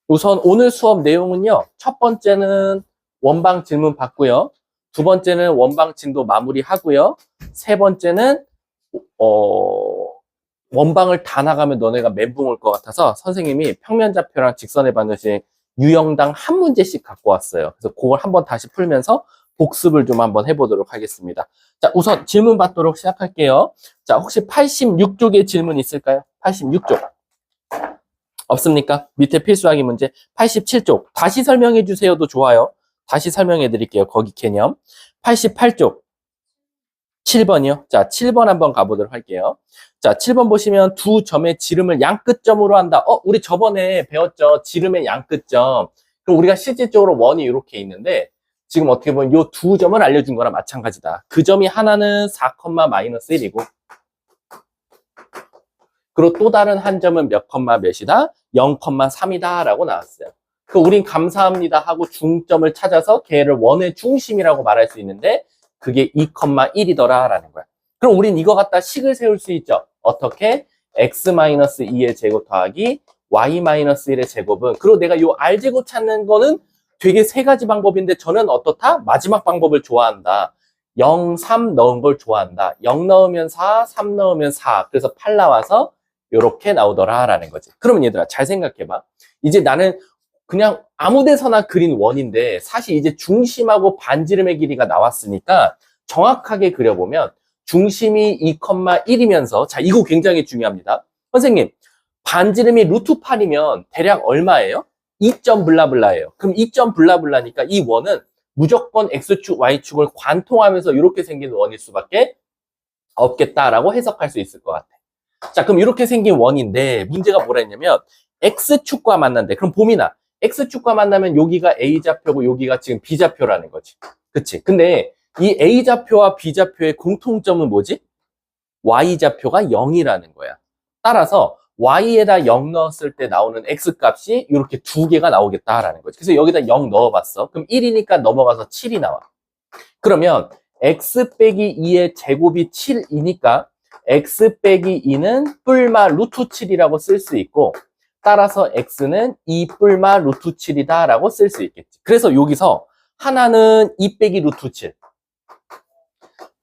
우선 오늘 수업 내용은요. 첫 번째는 원방 질문 받고요. 두 번째는 원방 진도 마무리하고요. 세 번째는 원방을 다 나가면 너네가 멘붕 올 것 같아서 선생님이 평면좌표랑 직선의 반드시 유형당 한 문제씩 갖고 왔어요. 그래서 그걸 한번 다시 풀면서 복습을 좀 한번 해보도록 하겠습니다. 자, 우선 질문 받도록 시작할게요. 자, 혹시 86쪽에 질문 있을까요? 86쪽. 없습니까? 밑에 필수하기 문제 87쪽. 다시 설명해 주세요도 좋아요. 다시 설명해 드릴게요. 거기 개념. 88쪽. 7번이요. 자, 7번 한번 가보도록 할게요. 자, 7번 보시면 두 점의 지름을 양끝점으로 한다. 우리 저번에 배웠죠? 지름의 양끝점. 그럼 우리가 실질적으로 원이 이렇게 있는데 지금 어떻게 보면 이 두 점을 알려준 거랑 마찬가지다. 그 점이 하나는 4,-1이고 그리고 또 다른 한 점은 몇 컴마 몇이다? 0,3이다 라고 나왔어요. 그 우린 감사합니다 하고 중점을 찾아서 걔를 원의 중심이라고 말할 수 있는데 그게 2,1이더라 라는 거야. 그럼 우린 이거 갖다 식을 세울 수 있죠. 어떻게? x-2의 제곱 더하기 y-1의 제곱은 그리고 내가 요 r제곱 찾는 거는 되게 세 가지 방법인데 저는 어떻다? 마지막 방법을 좋아한다. 0, 3 넣은 걸 좋아한다. 0 넣으면 4, 3 넣으면 4. 그래서 8 나와서 이렇게 나오더라 라는 거지. 그러면 얘들아 잘 생각해봐. 이제 나는 그냥 아무 데서나 그린 원인데 사실 이제 중심하고 반지름의 길이가 나왔으니까 정확하게 그려보면 중심이 2,1이면서 자 이거 굉장히 중요합니다. 선생님 반지름이 루트 8이면 대략 얼마예요? 2점 블라블라예요. 그럼 2점 블라블라니까 이 원은 무조건 X축, Y축을 관통하면서 이렇게 생긴 원일 수밖에 없겠다라고 해석할 수 있을 것 같아. 자, 그럼 이렇게 생긴 원인데 문제가 뭐라 했냐면 X축과 만난대. 그럼 봄이나 X축과 만나면 여기가 A좌표고 여기가 지금 B좌표라는 거지. 그치? 근데 이 A좌표와 B좌표의 공통점은 뭐지? Y좌표가 0이라는 거야. 따라서 Y에다 0 넣었을 때 나오는 X값이 이렇게 두 개가 나오겠다라는 거지. 그래서 여기다 0 넣어봤어. 그럼 1이니까 넘어가서 7이 나와. 그러면 X 빼기 2의 제곱이 7이니까 x 빼기 2는 뿔마 루트 7이라고 쓸 수 있고 따라서 x는 2 뿔마 루트 7이다 라고 쓸 수 있겠지. 그래서 여기서 하나는 2 빼기 루트 7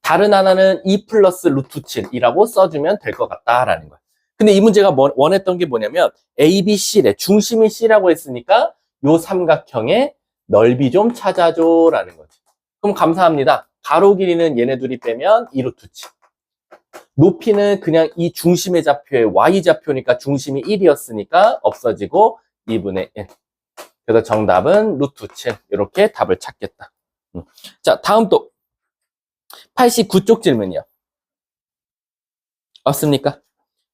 다른 하나는 2 플러스 루트 7이라고 써주면 될 것 같다라는 거야. 근데 이 문제가 원했던 게 뭐냐면 A, B, C래. 중심이 C라고 했으니까 요 삼각형의 넓이 좀 찾아줘 라는 거지. 그럼 감사합니다. 가로 길이는 얘네 둘이 빼면 2 루트 7. 높이는 그냥 이 중심의 좌표의 y좌표니까 중심이 1이었으니까 없어지고 2분의 1. 그래서 정답은 루트 7. 이렇게 답을 찾겠다. 자, 다음 또 89쪽 질문이요. 없습니까?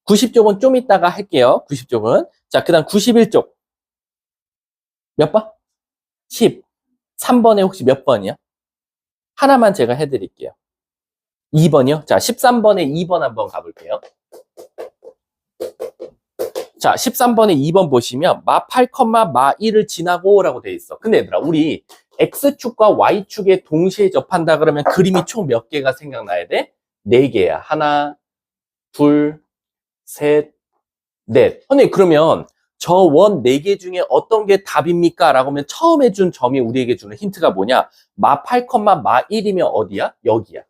90쪽은 좀 이따가 할게요. 90쪽은. 자, 그 다음 91쪽. 몇 번? 10. 3번에 혹시 몇 번이요? 하나만 제가 해드릴게요. 2번이요? 자, 13번에 2번 한번 가볼게요. 자, 13번에 2번 보시면 마 8, 마 1을 지나고 라고 돼 있어. 근데 얘들아, 우리 X축과 Y축에 동시에 접한다 그러면 그림이 총 몇 개가 생각나야 돼? 4개야. 하나, 둘, 셋, 넷. 선생님, 그러면 저 원 4개 중에 어떤 게 답입니까? 라고 하면 처음에 준 점이 우리에게 주는 힌트가 뭐냐? 마 8, 마 1이면 어디야? 여기야.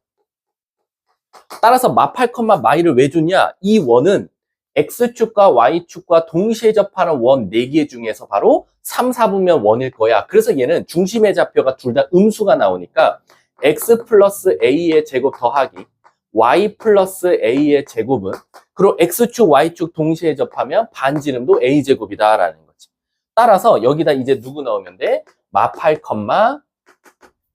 따라서 마 8, 마 1을 왜 줬냐? 이 원은 X축과 Y축과 동시에 접하는 원 4개 중에서 바로 3, 4분면 원일 거야. 그래서 얘는 중심의 좌표가 둘 다 음수가 나오니까 X 플러스 A의 제곱 더하기 Y 플러스 A의 제곱은 그리고 X축, Y축 동시에 접하면 반지름도 A제곱이다라는 거지. 따라서 여기다 이제 누구 넣으면 돼? 마 8,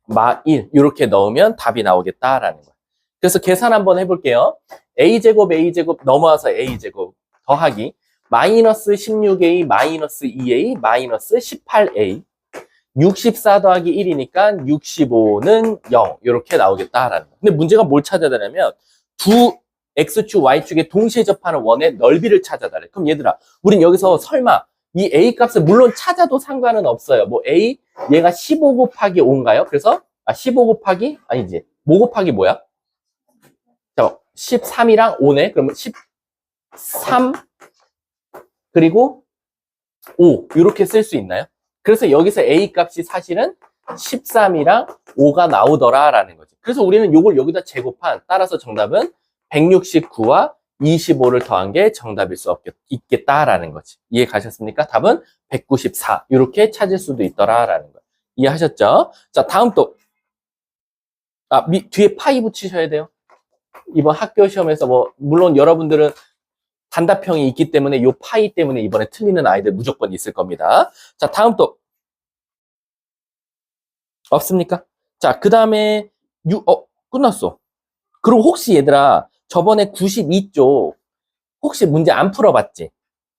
마 1 이렇게 넣으면 답이 나오겠다라는 거야. 그래서 계산 한번 해볼게요. A제곱, A제곱 넘어와서 A제곱 더하기 마이너스 16A, 마이너스 2A, 마이너스 18A 64 더하기 1이니까 65는 0 이렇게 나오겠다라는 거예요. 근데 문제가 뭘 찾아야 되냐면 두 X축, Y축에 동시에 접하는 원의 넓이를 찾아달래. 그럼 얘들아, 우린 여기서 설마 이 A 값을 물론 찾아도 상관은 없어요. 뭐 A, 얘가 15 곱하기 5인가요? 그래서 15 곱하기 아니지. 뭐 곱하기 뭐야? 자, 13이랑 5네. 그러면 13 그리고 5 이렇게 쓸 수 있나요? 그래서 여기서 A 값이 사실은 13이랑 5가 나오더라라는 거지. 그래서 우리는 요걸 여기다 제곱한, 따라서 정답은 169와 25를 더한 게 정답일 수 있겠다라는 거지. 이해 가셨습니까? 답은 194 이렇게 찾을 수도 있더라라는 거. 이해하셨죠? 자, 다음 또 뒤에 파이 붙이셔야 돼요. 이번 학교 시험에서 물론 여러분들은 단답형이 있기 때문에 요 파이 때문에 이번에 틀리는 아이들 무조건 있을 겁니다. 자, 다음 또 없습니까? 자, 그 다음에 끝났어. 그리고 혹시 얘들아 저번에 92쪽 혹시 문제 안 풀어봤지?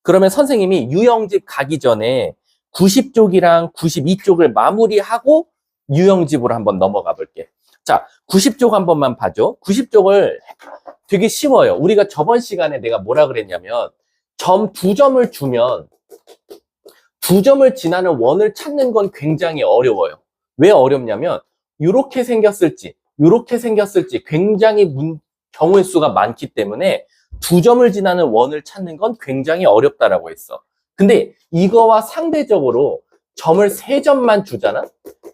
그러면 선생님이 유형집 가기 전에 90쪽이랑 92쪽을 마무리하고 유형집으로 한번 넘어가 볼게. 자, 90쪽 한 번만 봐줘. 90쪽을 되게 쉬워요. 우리가 저번 시간에 내가 뭐라 그랬냐면 점 2점을 주면 2점을 지나는 원을 찾는 건 굉장히 어려워요. 왜 어렵냐면 이렇게 생겼을지 굉장히 경우의 수가 많기 때문에 2점을 지나는 원을 찾는 건 굉장히 어렵다라고 했어. 근데 이거와 상대적으로 점을 3점만 주잖아?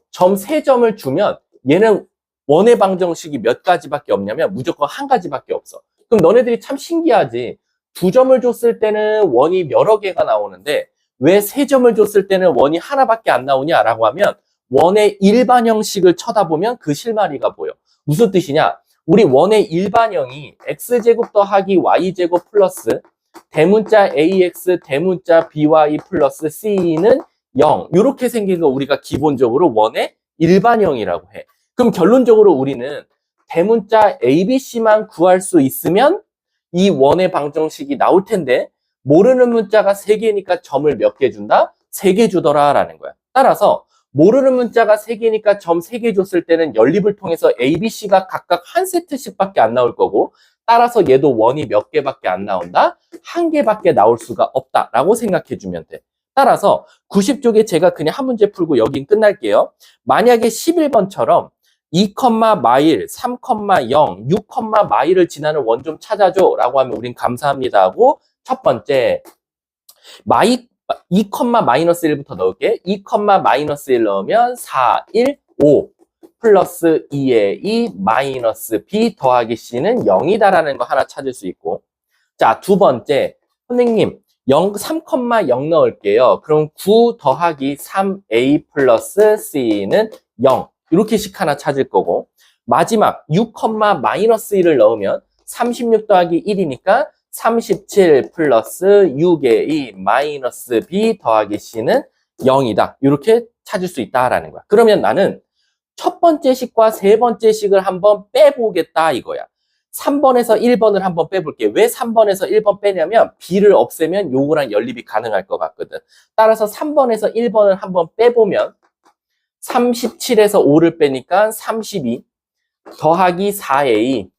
점 3점을 주면 얘는 원의 방정식이 몇 가지밖에 없냐면 무조건 한 가지밖에 없어. 그럼 너네들이 참 신기하지. 2점을 줬을 때는 원이 여러 개가 나오는데 왜 3점을 줬을 때는 원이 하나밖에 안 나오냐라고 하면 원의 일반형식을 쳐다보면 그 실마리가 보여. 무슨 뜻이냐? 우리 원의 일반형이 x제곱 더하기 y제곱 플러스 대문자 ax 대문자 by 플러스 c는 0 이렇게 생긴 거 우리가 기본적으로 원의 일반형이라고 해. 그럼 결론적으로 우리는 대문자 abc만 구할 수 있으면 이 원의 방정식이 나올 텐데 모르는 문자가 3개니까 점을 몇 개 준다? 3개 주더라라는 거야. 따라서 모르는 문자가 3개니까 점 3개 줬을 때는 연립을 통해서 A, B, C가 각각 한 세트씩밖에 안 나올 거고 따라서 얘도 원이 몇 개밖에 안 나온다? 한 개밖에 나올 수가 없다라고 생각해 주면 돼. 따라서 90쪽에 제가 그냥 한 문제 풀고 여긴 끝날게요. 만약에 11번처럼 2, 마일, 3, 0, 6, 마일을 지나는 원 좀 찾아줘 라고 하면 우린 감사합니다 하고 첫 번째 2, 마이너스 1부터 넣을게. 2, 마이너스 1 넣으면 4, 1, 5 플러스 2에 2 마이너스 b 더하기 c는 0이다라는 거 하나 찾을 수 있고 자, 두 번째 선생님 3, 0 넣을게요. 그럼 9 더하기 3a 플러스 c는 0 이렇게씩 하나 찾을 거고 마지막 6, 마이너스 1을 넣으면 36 더하기 1이니까 37 플러스 6에 2 마이너스 b 더하기 c는 0이다. 이렇게 찾을 수 있다라는 거야. 그러면 나는 첫 번째 식과 세 번째 식을 한번 빼보겠다 이거야. 3번에서 1번을 한번 빼볼게. 왜 3번에서 1번 빼냐면 b를 없애면 요거랑 연립이 가능할 것 같거든. 따라서 3번에서 1번을 한번 빼보면 37에서 5를 빼니까 32 더하기 4a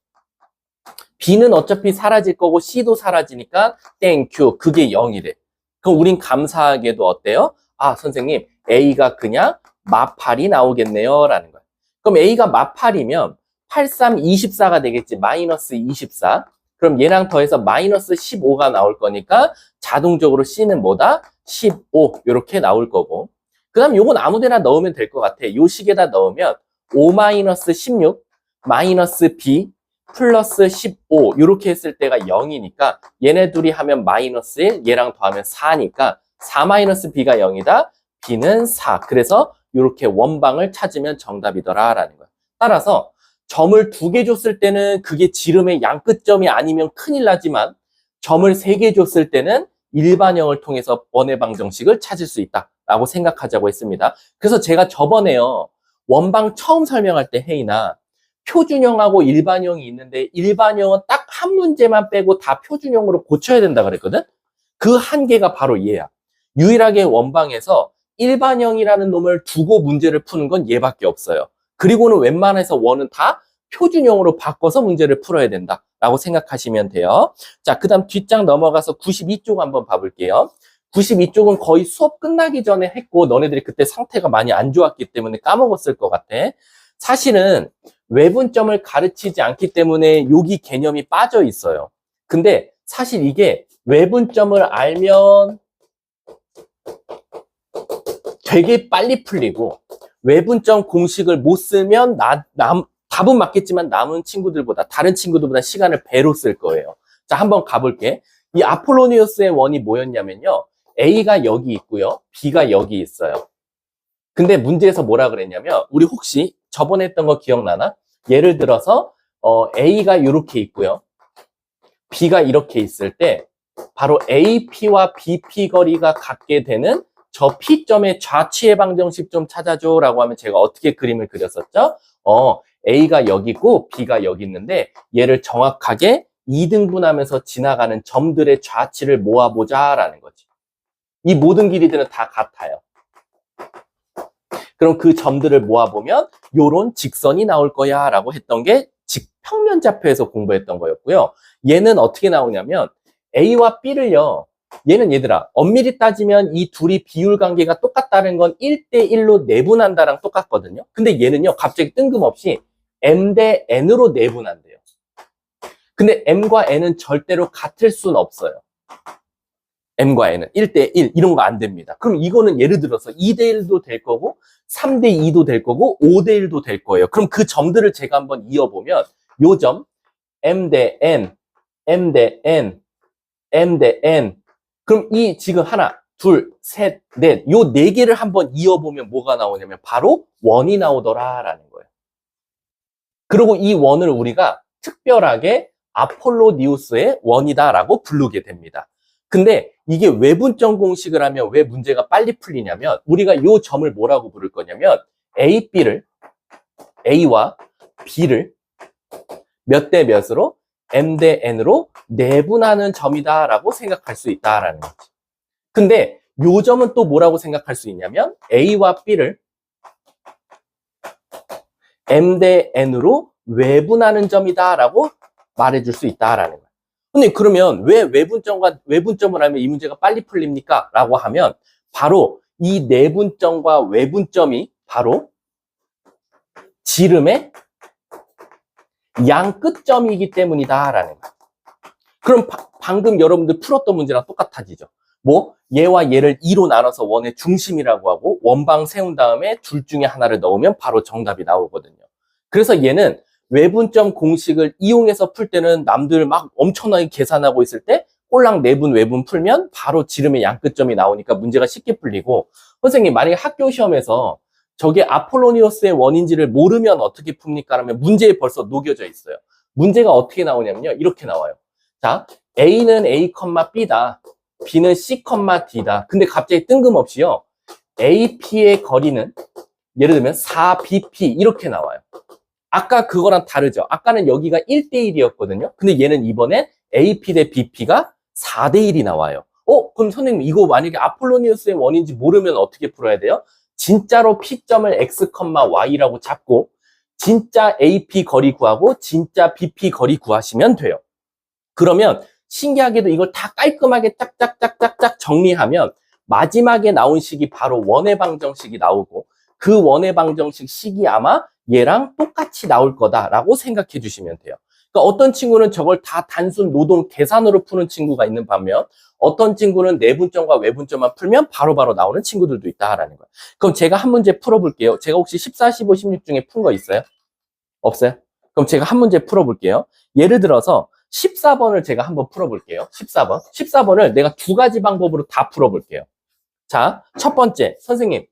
B는 어차피 사라질 거고 C도 사라지니까 땡큐 그게 0이래. 그럼 우린 감사하게도 어때요? 아 선생님 A가 그냥 마팔이 나오겠네요 라는 거야. 그럼 A가 마팔이면 83, 24가 되겠지. 마이너스 24. 그럼 얘랑 더해서 마이너스 15가 나올 거니까 자동적으로 C는 뭐다? 15 이렇게 나올 거고 그 다음 요건 아무데나 넣으면 될 것 같아. 요 식에다 넣으면 5 마이너스 16 마이너스 B 플러스 15 이렇게 했을 때가 0이니까 얘네 둘이 하면 마이너스 1 얘랑 더하면 4니까 4 마이너스 b가 0이다. b는 4. 그래서 이렇게 원방을 찾으면 정답이더라 라는 거야. 따라서 점을 2개 줬을 때는 그게 지름의 양끝점이 아니면 큰일 나지만 점을 3개 줬을 때는 일반형을 통해서 원의 방정식을 찾을 수 있다라고 생각하자고 했습니다. 그래서 제가 저번에요 원방 처음 설명할 때 혜인아 표준형하고 일반형이 있는데 일반형은 딱 한 문제만 빼고 다 표준형으로 고쳐야 된다 그랬거든? 그 한계가 바로 얘야. 유일하게 원방에서 일반형이라는 놈을 두고 문제를 푸는 건 얘밖에 없어요. 그리고는 웬만해서 원은 다 표준형으로 바꿔서 문제를 풀어야 된다라고 생각하시면 돼요. 자, 그 다음 뒷장 넘어가서 92쪽 한번 봐볼게요. 92쪽은 거의 수업 끝나기 전에 했고 너네들이 그때 상태가 많이 안 좋았기 때문에 까먹었을 것 같아. 사실은 외분점을 가르치지 않기 때문에 여기 개념이 빠져 있어요. 근데 사실 이게 외분점을 알면 되게 빨리 풀리고 외분점 공식을 못 쓰면 답은 맞겠지만 남은 친구들보다 다른 친구들보다 시간을 배로 쓸 거예요. 자, 한번 가볼게. 이 아폴로니우스의 원이 뭐였냐면요. A가 여기 있고요. B가 여기 있어요. 근데 문제에서 뭐라 그랬냐면 우리 혹시 저번에 했던 거 기억나나? 예를 들어서 A가 이렇게 있고요. B가 이렇게 있을 때 바로 AP와 BP 거리가 같게 되는 저 P점의 좌치의 방정식 좀 찾아줘 라고 하면 제가 어떻게 그림을 그렸었죠? A가 여기 있고 B가 여기 있는데 얘를 정확하게 2등분하면서 지나가는 점들의 좌치를 모아보자 라는 거지. 이 모든 길이들은 다 같아요. 그럼 그 점들을 모아보면 요런 직선이 나올 거야 라고 했던 게 직평면좌표에서 공부했던 거였고요. 얘는 어떻게 나오냐면 A와 B를요. 얘는 얘들아 엄밀히 따지면 이 둘이 비율 관계가 똑같다는 건 1대1로 내분한다랑 똑같거든요. 근데 얘는요 갑자기 뜬금없이 M 대 N으로 내분한대요. 근데 M과 N은 절대로 같을 수는 없어요. M과 N은 1대1 이런 거 안 됩니다. 그럼 이거는 예를 들어서 2대1도 될 거고 3대2도 될 거고 5대1도 될 거예요. 그럼 그 점들을 제가 한번 이어보면 요 점 M 대 N, M 대 N, M 대 N 그럼 이 지금 하나, 둘, 셋, 넷 요 네 개를 한번 이어보면 뭐가 나오냐면 바로 원이 나오더라라는 거예요. 그리고 이 원을 우리가 특별하게 아폴로니우스의 원이다라고 부르게 됩니다. 근데 이게 외분점 공식을 하면 왜 문제가 빨리 풀리냐면 우리가 이 점을 뭐라고 부를 거냐면 A와 B를 몇 대 몇으로 M 대 N으로 내분하는 점이다라고 생각할 수 있다라는 거지. 근데 이 점은 또 뭐라고 생각할 수 있냐면 A와 B를 M 대 N으로 외분하는 점이다라고 말해줄 수 있다라는 거야. 근데 그러면 왜 외분점을 하면 이 문제가 빨리 풀립니까? 라고 하면 바로 이 내분점과 외분점이 바로 지름의 양 끝점이기 때문이다라는 거야. 그럼 방금 여러분들 풀었던 문제랑 똑같아지죠. 뭐 얘와 얘를 2로 나눠서 원의 중심이라고 하고 원방 세운 다음에 둘 중에 하나를 넣으면 바로 정답이 나오거든요. 그래서 얘는 외분점 공식을 이용해서 풀 때는 남들 막 엄청나게 계산하고 있을 때 꼴랑 내분 외분 풀면 바로 지름의 양끝점이 나오니까 문제가 쉽게 풀리고 선생님 만약에 학교 시험에서 저게 아폴로니우스의 원인지를 모르면 어떻게 풉니까? 라면 문제에 벌써 녹여져 있어요. 문제가 어떻게 나오냐면요. 이렇게 나와요. 자, A는 A, B다. B는 C, D다. 근데 갑자기 뜬금없이요. AP의 거리는 예를 들면 4BP 이렇게 나와요. 아까 그거랑 다르죠. 아까는 여기가 1대1이었거든요. 근데 얘는 이번에 AP 대 BP가 4대1이 나와요. 그럼 선생님 이거 만약에 아폴로니우스의 원인지 모르면 어떻게 풀어야 돼요? 진짜로 P점을 X, Y라고 잡고 진짜 AP 거리 구하고 진짜 BP 거리 구하시면 돼요. 그러면 신기하게도 이걸 다 깔끔하게 짝짝짝짝짝 정리하면 마지막에 나온 식이 바로 원의 방정식이 나오고 그 원의 방정식 식이 아마 얘랑 똑같이 나올 거다라고 생각해 주시면 돼요. 그러니까 어떤 친구는 저걸 다 단순 노동 계산으로 푸는 친구가 있는 반면 어떤 친구는 내분점과 외분점만 풀면 바로바로 나오는 친구들도 있다라는 거예요. 그럼 제가 한 문제 풀어볼게요. 제가 혹시 14, 15, 16 중에 푼 거 있어요? 없어요? 그럼 제가 한 문제 풀어볼게요. 예를 들어서 14번을 제가 한번 풀어볼게요. 14번. 14번을 내가 두 가지 방법으로 다 풀어볼게요. 자, 첫 번째, 선생님.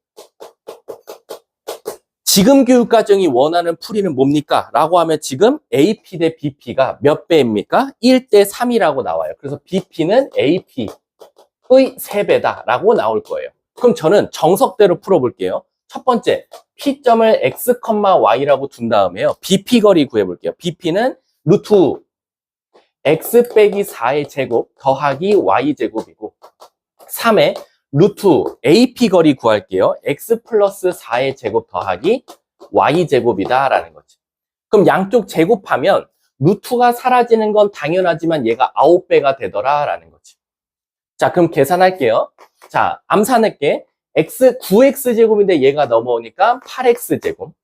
지금 교육과정이 원하는 풀이는 뭡니까? 라고 하면 지금 AP 대 BP가 몇 배입니까? 1대 3이라고 나와요. 그래서 BP는 AP의 3배다 라고 나올 거예요. 그럼 저는 정석대로 풀어볼게요. 첫 번째, P점을 X, Y라고 둔 다음에요. BP 거리 구해볼게요. BP는 루트 X 빼기 4의 제곱 더하기 Y 제곱이고 3에 루트 AP 거리 구할게요. X 플러스 4의 제곱 더하기 Y 제곱이다 라는 거지. 그럼 양쪽 제곱하면 루트가 사라지는 건 당연하지만 얘가 9배가 되더라 라는 거지. 자, 그럼 계산할게요. 자, 암산할게. 9x 제곱인데 얘가 넘어오니까 8x 제곱.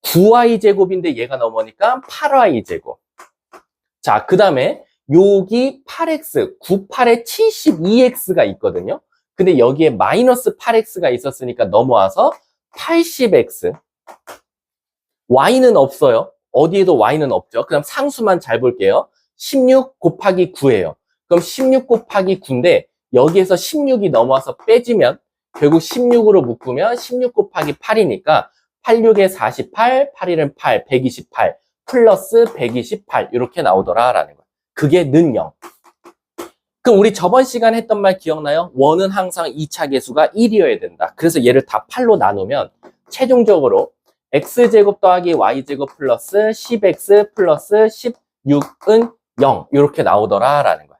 9y 제곱인데 얘가 넘어오니까 8y 제곱. 자, 그 다음에 여기 8x, 98에 72x가 있거든요. 근데 여기에 마이너스 8x가 있었으니까 넘어와서 80x. y는 없어요. 어디에도 y는 없죠. 그럼 상수만 잘 볼게요. 16 곱하기 9예요. 그럼 16 곱하기 9인데 여기에서 16이 넘어와서 빼지면 결국 16으로 묶으면 16 곱하기 8이니까 86에 48, 8일은 8, 128 플러스 128 이렇게 나오더라라는 거예요. 그게 는 0. 그럼 우리 저번 시간에 했던 말 기억나요? 원은 항상 2차 계수가 1이어야 된다. 그래서 얘를 다 8로 나누면 최종적으로 x제곱 더하기 y제곱 플러스 10x 플러스 16은 0 이렇게 나오더라라는 거야.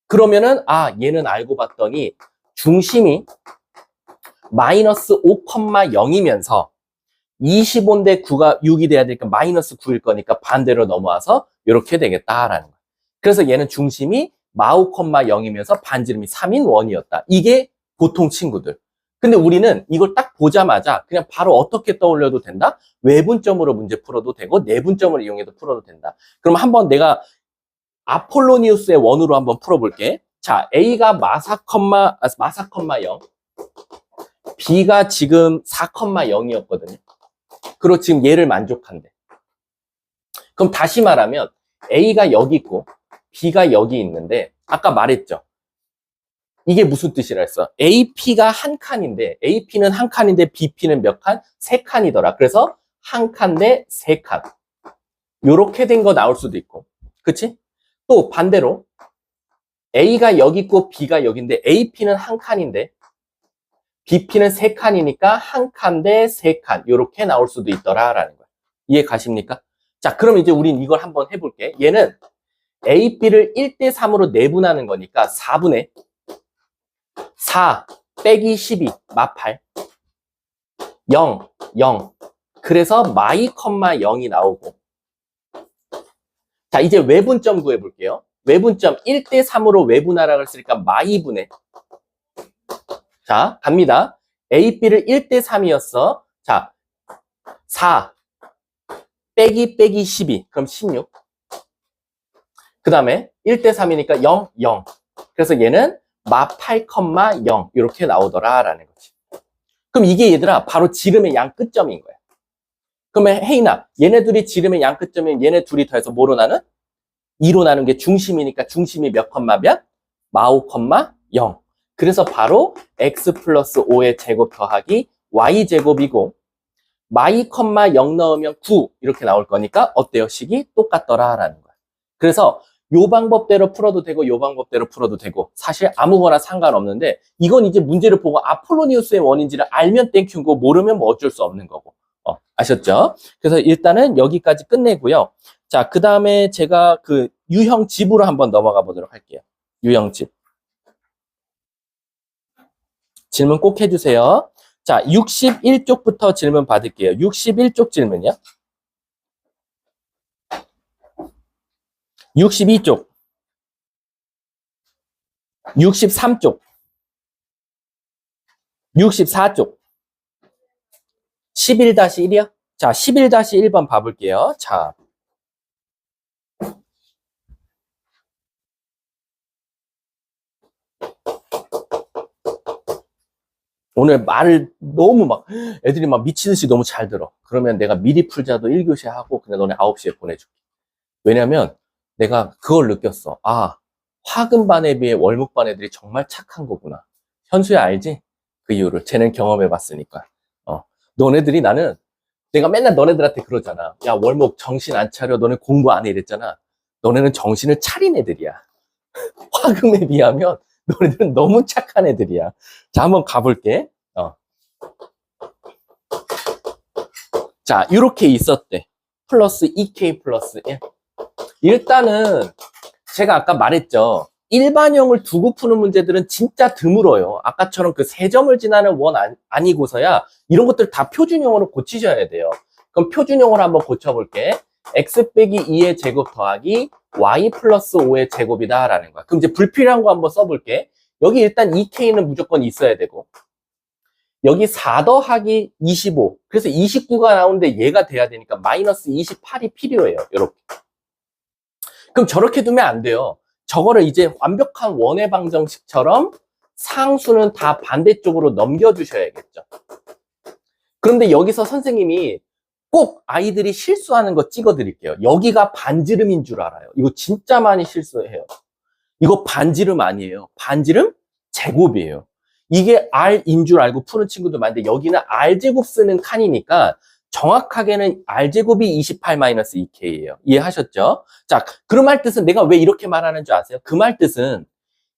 그러면은 얘는 알고 봤더니 중심이 마이너스 5,0이면서 25인데 9가 6이 돼야 되니까 마이너스 9일 거니까 반대로 넘어와서 이렇게 되겠다라는 거야. 그래서 얘는 중심이 마오, 0이면서 반지름이 3인 원이었다. 이게 보통 친구들. 근데 우리는 이걸 딱 보자마자 그냥 바로 어떻게 떠올려도 된다? 외분점으로 문제 풀어도 되고 내분점을 이용해도 풀어도 된다. 그럼 한번 내가 아폴로니우스의 원으로 한번 풀어볼게. 자, A가 마사, 0, B가 지금 4,0이었거든요. 그리고 지금 얘를 만족한대. 그럼 다시 말하면 A가 여기 있고 B가 여기 있는데 아까 말했죠. 이게 무슨 뜻이라 했어? AP가 한 칸인데 AP는 한 칸인데 BP는 몇 칸? 세 칸이더라. 그래서 한 칸 대 세 칸. 요렇게 된 거 나올 수도 있고. 그치? 또 반대로 A가 여기 있고 B가 여기인데 AP는 한 칸인데 BP는 세 칸이니까 한 칸 대 세 칸. 요렇게 나올 수도 있더라라는 거야. 이해 가십니까? 자, 그럼 이제 우린 이걸 한번 해볼게. 얘는 A, B를 1대 3으로 내분하는 거니까 4분의 4 빼기 12 마 8 0, 0 그래서 마이, 0이 나오고 자 이제 외분점 구해볼게요. 외분점 1대 3으로 외분하라고 했으니까 마이분의 자 갑니다. A, B를 1대 3이었어. 자 4 빼기 12 그럼 16 그 다음에 1대 3이니까 0, 0 그래서 얘는 마 8, 0 이렇게 나오더라라는 거지. 그럼 이게 얘들아 바로 지름의 양 끝점인 거야. 그러면 혜인아 얘네 둘이 지름의 양 끝점이면 얘네 둘이 더해서 뭐로 나는? 2로 나눈 게 중심이니까 중심이 몇 컴마 몇? 마5, 0 그래서 바로 x 플러스 5의 제곱 더하기 y 제곱이고 마이, 0 넣으면 9 이렇게 나올 거니까 어때요? 식이 똑같더라라는 거야. 그래서 요 방법대로 풀어도 되고 요 방법대로 풀어도 되고 사실 아무거나 상관없는데 이건 이제 문제를 보고 아폴로니우스의 원인지를 알면 땡큐인 거 모르면 뭐 어쩔 수 없는 거고 아셨죠? 그래서 일단은 여기까지 끝내고요. 자, 그 다음에 제가 그 유형 집으로 한번 넘어가 보도록 할게요. 유형 집 질문 꼭 해주세요. 자, 61쪽부터 질문 받을게요. 61쪽 질문이요. 62쪽, 63쪽, 64쪽, 11-1이요? 자, 11-1번 봐볼게요. 자. 오늘 말을 너무 애들이 미치듯이 너무 잘 들어. 그러면 내가 미리 풀자도 1교시 하고 그냥 너네 9시에 보내줄게. 왜냐면 내가 그걸 느꼈어. 화금반 에 비해 월목반 애들이 정말 착한 거구나. 현수야 알지? 그 이유를. 쟤는 경험해봤으니까. 너네들이 내가 맨날 너네들한테 그러잖아. 야, 월목 정신 안 차려. 너네 공부 안 해 이랬잖아. 너네는 정신을 차린 애들이야. 화금에 비하면 너네들은 너무 착한 애들이야. 자, 한번 가볼게. 자, 이렇게 있었대. 플러스 2K 플러스 1. 일단은 제가 아까 말했죠. 일반형을 두고 푸는 문제들은 진짜 드물어요. 아까처럼 그 세 점을 지나는 원 아니고서야 이런 것들 다 표준형으로 고치셔야 돼요. 그럼 표준형으로 한번 고쳐볼게. x 빼기 2의 제곱 더하기 y 플러스 5의 제곱이다 라는 거야. 그럼 이제 불필요한 거 한번 써볼게. 여기 일단 2K는 무조건 있어야 되고 여기 4 더하기 25 그래서 29가 나오는데 얘가 돼야 되니까 마이너스 28이 필요해요. 이렇게. 그럼 저렇게 두면 안 돼요. 저거를 이제 완벽한 원의 방정식처럼 상수는 다 반대쪽으로 넘겨주셔야겠죠. 그런데 여기서 선생님이 꼭 아이들이 실수하는 거 찍어드릴게요. 여기가 반지름인 줄 알아요. 이거 진짜 많이 실수해요. 이거 반지름 아니에요. 반지름 제곱이에요. 이게 R인 줄 알고 푸는 친구도 많은데 여기는 R제곱 쓰는 칸이니까 정확하게는 R제곱이 28-2K예요. 이해하셨죠? 자, 그 말 뜻은 내가 왜 이렇게 말하는 줄 아세요? 그 말 뜻은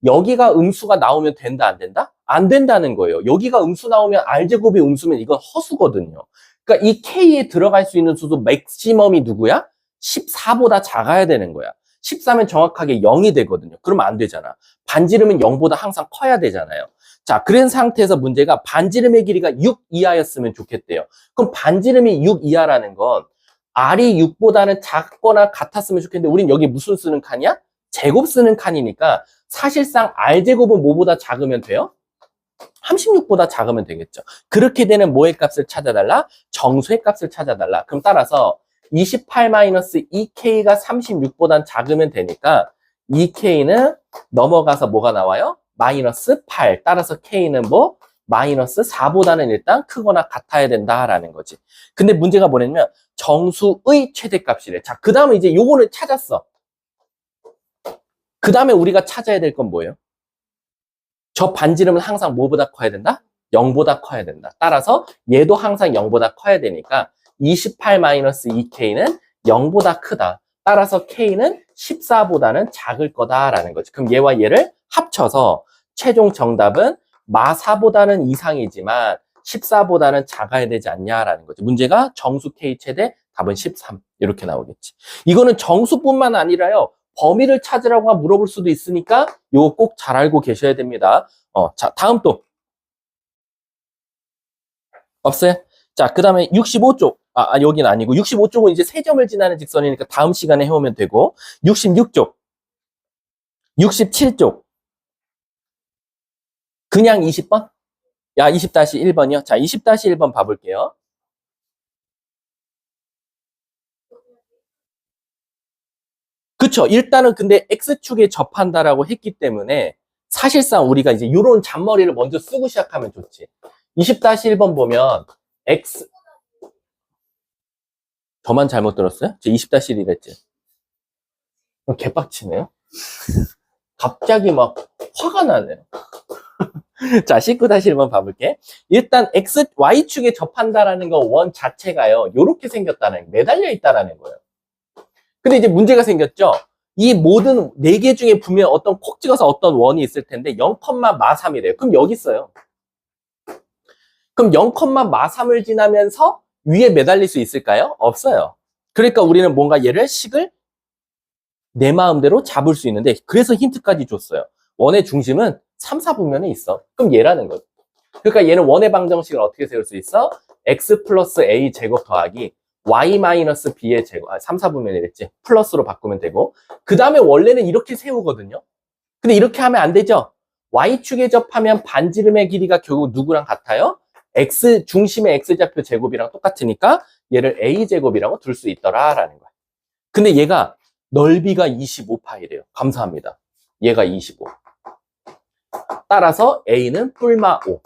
여기가 음수가 나오면 된다, 안 된다? 안 된다는 거예요. 여기가 음수 나오면 R제곱이 음수면 이건 허수거든요. 그러니까 이 K에 들어갈 수 있는 수도 맥시멈이 누구야? 14보다 작아야 되는 거야. 14면 정확하게 0이 되거든요. 그러면 안 되잖아. 반지름은 0보다 항상 커야 되잖아요. 자, 그런 상태에서 문제가 반지름의 길이가 6 이하였으면 좋겠대요. 그럼 반지름이 6 이하라는 건 R이 6보다는 작거나 같았으면 좋겠는데 우린 여기 무슨 쓰는 칸이야? 제곱 쓰는 칸이니까 사실상 R제곱은 뭐보다 작으면 돼요? 36보다 작으면 되겠죠. 그렇게 되는 뭐의 값을 찾아달라? 정수의 값을 찾아달라. 그럼 따라서 28-2K가 36보단 작으면 되니까 2K는 넘어가서 뭐가 나와요? -8. 따라서 K는 뭐? -4보다는 일단 크거나 같아야 된다라는 거지. 근데 문제가 뭐냐면 정수의 최대값이래. 자, 그 다음에 이제 요거는 찾았어. 그 다음에 우리가 찾아야 될 건 뭐예요? 저 반지름은 항상 뭐보다 커야 된다? 0보다 커야 된다. 따라서 얘도 항상 0보다 커야 되니까 28-2K는 0보다 크다. 따라서 K는 14보다는 작을 거다라는 거지. 그럼 얘와 얘를 합쳐서 최종 정답은 -4보다는 이상이지만 14보다는 작아야 되지 않냐라는 거지. 문제가 정수 K 최대 답은 13 이렇게 나오겠지. 이거는 정수뿐만 아니라요. 범위를 찾으라고 물어볼 수도 있으니까 이거 꼭 잘 알고 계셔야 됩니다. 자, 다음 또 없어요? 자, 그 다음에 65쪽. 여긴 아니고 65쪽은 이제 3점을 지나는 직선이니까 다음 시간에 해오면 되고 66쪽, 67쪽 그냥 20번? 야, 20-1번이요? 자, 20-1번 봐볼게요. 그쵸. 일단은 근데 X축에 접한다라고 했기 때문에 사실상 우리가 이제 이런 잔머리를 먼저 쓰고 시작하면 좋지. 20-1번 보면 X 저만 잘못 들었어요? 저 20-1이랬지. 개빡치네요. 갑자기 막 화가 나네요. 자, 19-1번 봐볼게. 일단 X, Y축에 접한다라는 거 원 자체가요. 요렇게 생겼다는, 매달려 있다라는 거예요. 근데 이제 문제가 생겼죠? 이 모든 4개 중에 분명 어떤 콕 찍어서 어떤 원이 있을 텐데 0,3이래요. 그럼 여기 있어요. 그럼 0,3을 지나면서 위에 매달릴 수 있을까요? 없어요. 그러니까 우리는 뭔가 얘를 식을 내 마음대로 잡을 수 있는데 그래서 힌트까지 줬어요. 원의 중심은 3, 4분면에 있어. 그럼 얘라는 거죠. 그러니까 얘는 원의 방정식을 어떻게 세울 수 있어? x 플러스 a 제곱 더하기 y 마이너스 b의 제곱, 3, 4분면이랬지. 플러스로 바꾸면 되고 그 다음에 원래는 이렇게 세우거든요. 근데 이렇게 하면 안 되죠. y축에 접하면 반지름의 길이가 결국 누구랑 같아요? x 중심의 x좌표 제곱이랑 똑같으니까 얘를 a제곱이라고 둘 수 있더라라는 거야. 근데 얘가 넓이가 25파이래요. 감사합니다. 얘가 25. 따라서 a는 뿔마 5.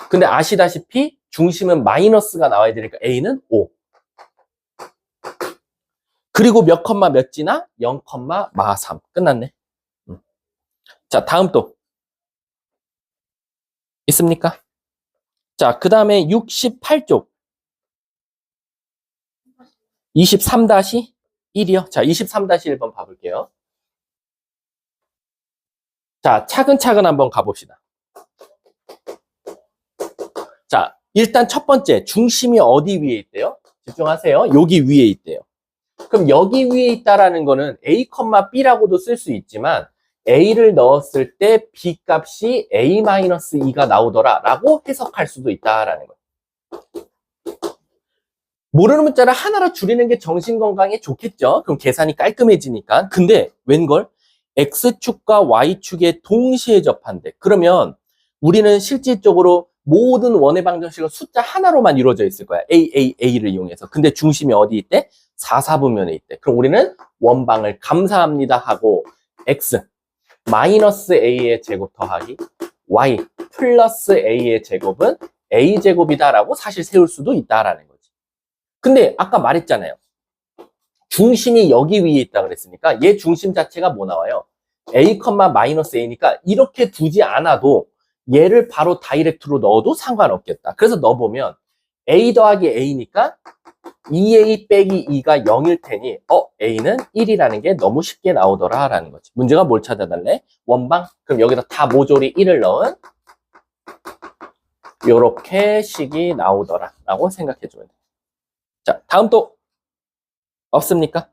근데 아시다시피 중심은 마이너스가 나와야 되니까 a는 5. 그리고 몇 컴마 몇 지나? 0,3. 끝났네. 자, 다음 또 있습니까? 자, 그 다음에 68쪽 23-1이요. 자, 23-1번 봐볼게요. 자, 차근차근 한번 가봅시다. 자, 일단 첫 번째 중심이 어디 위에 있대요? 집중하세요. 여기 위에 있대요. 그럼 여기 위에 있다라는 거는 A, B라고도 쓸 수 있지만 A를 넣었을 때 B 값이 A-2가 나오더라 라고 해석할 수도 있다라는 거예요. 모르는 문자를 하나로 줄이는 게 정신건강에 좋겠죠. 그럼 계산이 깔끔해지니까. 근데 웬걸? X축과 Y축에 동시에 접한대. 그러면 우리는 실질적으로 모든 원의 방정식은 숫자 하나로만 이루어져 있을 거야. A를 이용해서. 근데 중심이 어디 있대? 4, 4분면에 있대. 그럼 우리는 원방을 감사합니다 하고 X 마이너스 A의 제곱 더하기 y 플러스 a의 제곱은 a제곱이다라고 사실 세울 수도 있다라는 거지. 근데 아까 말했잖아요. 중심이 여기 위에 있다 그랬으니까 얘 중심 자체가 뭐 나와요? a, 마이너스 a니까 이렇게 두지 않아도 얘를 바로 다이렉트로 넣어도 상관없겠다. 그래서 넣어보면 a 더하기 a니까 2a 빼기 2가 0일 테니 a는 1이라는 게 너무 쉽게 나오더라 라는 거지. 문제가 뭘 찾아달래? 원방? 그럼 여기다 다 모조리 1을 넣은 요렇게 식이 나오더라 라고 생각해주면 돼. 자, 다음 또 없습니까?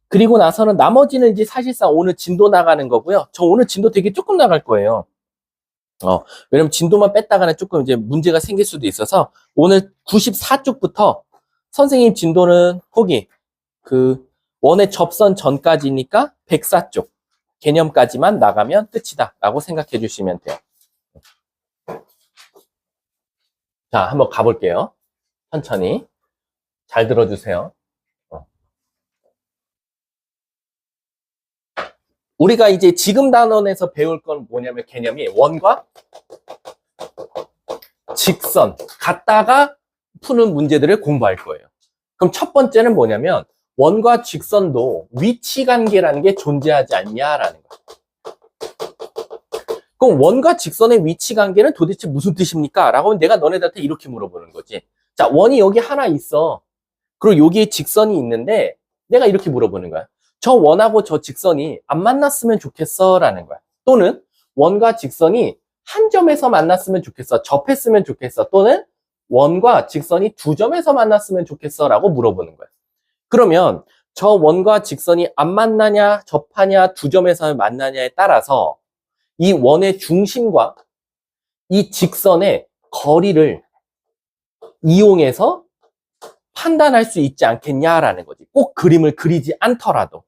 그리고 나서는 나머지는 이제 사실상 오늘 진도 나가는 거고요. 저 오늘 진도 되게 조금 나갈 거예요. 왜냐면 진도만 뺐다가는 조금 이제 문제가 생길 수도 있어서 오늘 94쪽부터 선생님 진도는 거기 그 원의 접선 전까지니까 104쪽 개념까지만 나가면 끝이다 라고 생각해 주시면 돼요. 자, 한번 가볼게요. 천천히 잘 들어주세요. 우리가 이제 지금 단원에서 배울 건 뭐냐면 개념이 원과 직선 갖다가 푸는 문제들을 공부할 거예요. 그럼 첫 번째는 뭐냐면 원과 직선도 위치 관계라는 게 존재하지 않냐라는 거예요. 그럼 원과 직선의 위치 관계는 도대체 무슨 뜻입니까? 라고 하면 내가 너네들한테 이렇게 물어보는 거지. 자, 원이 여기 하나 있어. 그리고 여기에 직선이 있는데 내가 이렇게 물어보는 거야. 저 원하고 저 직선이 안 만났으면 좋겠어 라는 거야. 또는 원과 직선이 한 점에서 만났으면 좋겠어, 접했으면 좋겠어, 또는 원과 직선이 두 점에서 만났으면 좋겠어 라고 물어보는 거야. 그러면 저 원과 직선이 안 만나냐, 접하냐, 두 점에서 만나냐에 따라서 이 원의 중심과 이 직선의 거리를 이용해서 판단할 수 있지 않겠냐라는 거지. 꼭 그림을 그리지 않더라도.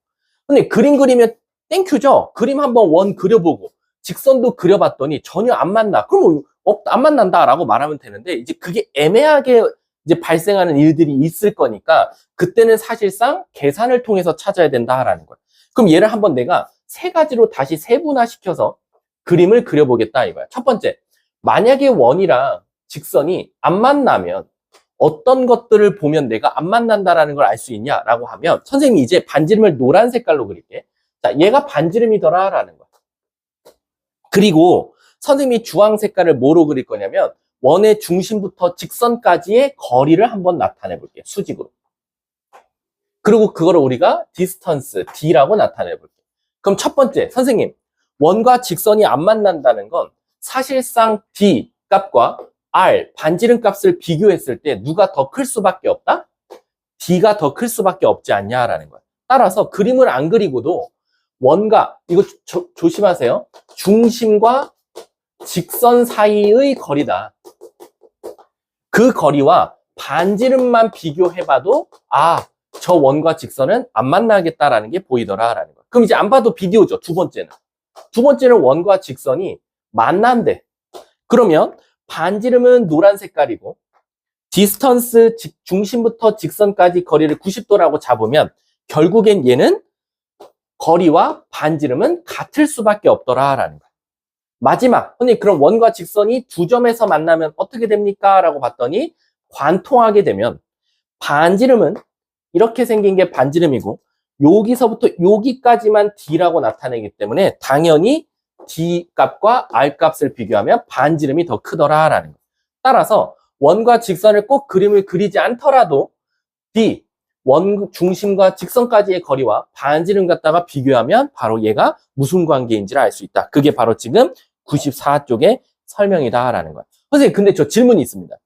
근데 그림 그리면 땡큐죠? 그림 한번 원 그려보고 직선도 그려봤더니 전혀 안 만나. 그럼 안 만난다라고 말하면 되는데 이제 그게 애매하게 이제 발생하는 일들이 있을 거니까 그때는 사실상 계산을 통해서 찾아야 된다라는 거야. 그럼 얘를 한번 내가 세 가지로 다시 세분화시켜서 그림을 그려보겠다 이거야. 첫 번째, 만약에 원이랑 직선이 안 만나면 어떤 것들을 보면 내가 안 만난다라는 걸 알 수 있냐라고 하면 선생님이 이제 반지름을 노란 색깔로 그릴게. 자, 얘가 반지름이더라라는 거야. 그리고 선생님이 주황 색깔을 뭐로 그릴 거냐면 원의 중심부터 직선까지의 거리를 한번 나타내 볼게요. 수직으로. 그리고 그거를 우리가 디스턴스, D라고 나타내 볼게요. 그럼 첫 번째, 선생님, 원과 직선이 안 만난다는 건 사실상 D 값과 R, 반지름 값을 비교했을 때 누가 더 클 수밖에 없다? D가 더 클 수밖에 없지 않냐라는 거야. 따라서 그림을 안 그리고도 원과, 이거 조심하세요. 중심과 직선 사이의 거리다. 그 거리와 반지름만 비교해봐도 저 원과 직선은 안 만나겠다라는 게 보이더라라는 거야. 그럼 이제 안 봐도 비디오죠. 두 번째는 원과 직선이 만난대. 그러면 반지름은 노란 색깔이고 디스턴스 중심부터 직선까지 거리를 90도라고 잡으면 결국엔 얘는 거리와 반지름은 같을 수밖에 없더라라는 거야. 마지막, 선생님 그럼 원과 직선이 두 점에서 만나면 어떻게 됩니까? 라고 봤더니 관통하게 되면 반지름은 이렇게 생긴 게 반지름이고 여기서부터 여기까지만 D라고 나타내기 때문에 당연히 D 값과 R 값을 비교하면 반지름이 더 크더라라는 거예요. 따라서 원과 직선을 꼭 그림을 그리지 않더라도 D, 원 중심과 직선까지의 거리와 반지름 갖다가 비교하면 바로 얘가 무슨 관계인지를 알 수 있다. 그게 바로 지금 94쪽의 설명이다라는 거예요. 선생님, 근데 저 질문이 있습니다.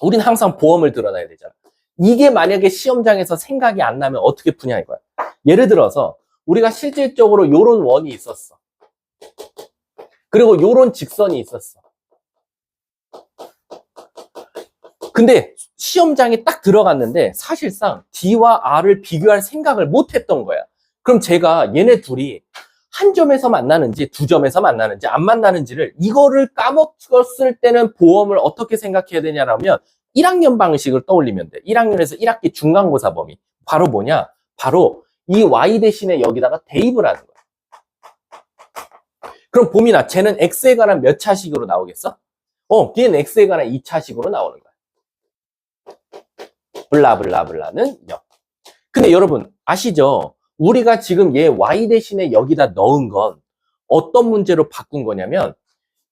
우린 항상 보험을 드러나야 되잖아. 이게 만약에 시험장에서 생각이 안 나면 어떻게 푸냐 이거야. 예를 들어서 우리가 실질적으로 요런 원이 있었어. 그리고 요런 직선이 있었어. 근데 시험장에 딱 들어갔는데 사실상 D와 R을 비교할 생각을 못 했던 거야. 그럼 제가 얘네 둘이 한 점에서 만나는지 두 점에서 만나는지 안 만나는지를 이거를 까먹었을 때는 보험을 어떻게 생각해야 되냐라면 1학년 방식을 떠올리면 돼. 1학년에서 1학기 중간고사 범위. 바로 뭐냐? 바로 이 Y 대신에 여기다가 대입을 하는 거야. 그럼 봄이나 쟤는 x에 관한 몇 차식으로 나오겠어? 걔는 x에 관한 2차식으로 나오는 거야. 블라블라블라는 0. 근데 여러분 아시죠? 우리가 지금 얘 y 대신에 여기다 넣은 건 어떤 문제로 바꾼 거냐면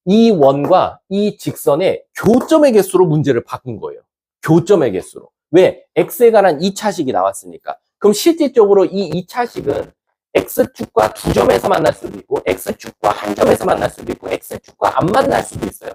이 원과 이 직선의 교점의 개수로 문제를 바꾼 거예요. 교점의 개수로. 왜? x에 관한 2차식이 나왔으니까. 그럼 실질적으로 이 2차식은 x축과 두 점에서 만날 수도 있고 x축과 한 점에서 만날 수도 있고 x축과 안 만날 수도 있어요.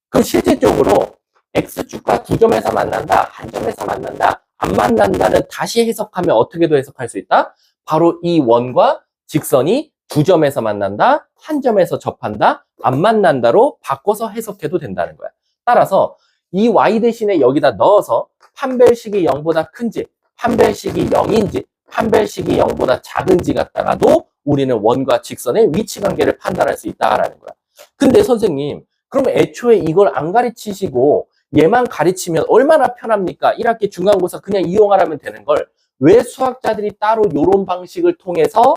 그럼 실질적으로 x축과 두 점에서 만난다, 한 점에서 만난다, 안 만난다는 다시 해석하면 어떻게도 해석할 수 있다? 바로 이 원과 직선이 두 점에서 만난다, 한 점에서 접한다, 안 만난다로 바꿔서 해석해도 된다는 거야. 따라서 이 y 대신에 여기다 넣어서 판별식이 0보다 큰지, 판별식이 0인지, 판별식이 0보다 작은지 갖다가도 우리는 원과 직선의 위치 관계를 판단할 수 있다라는 거야. 근데 선생님, 그러면 애초에 이걸 안 가르치시고 얘만 가르치면 얼마나 편합니까? 1학기 중간고사 그냥 이용하라면 되는 걸 왜 수학자들이 따로 이런 방식을 통해서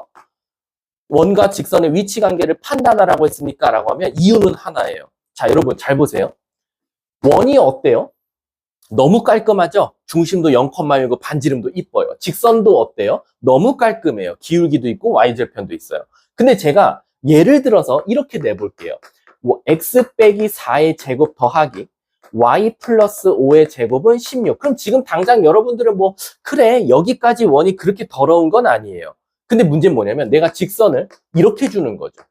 원과 직선의 위치 관계를 판단하라고 했습니까? 라고 하면 이유는 하나예요. 자, 여러분 잘 보세요. 원이 어때요? 너무 깔끔하죠? 중심도 0,1고 반지름도 이뻐요. 직선도 어때요? 너무 깔끔해요. 기울기도 있고 y절편도 있어요. 근데 제가 예를 들어서 이렇게 내볼게요. x 빼기 4의 제곱 더하기 y 플러스 5의 제곱은 16. 그럼 지금 당장 여러분들은 뭐 그래 여기까지 원이 그렇게 더러운 건 아니에요. 근데 문제는 뭐냐면 내가 직선을 이렇게 주는 거죠.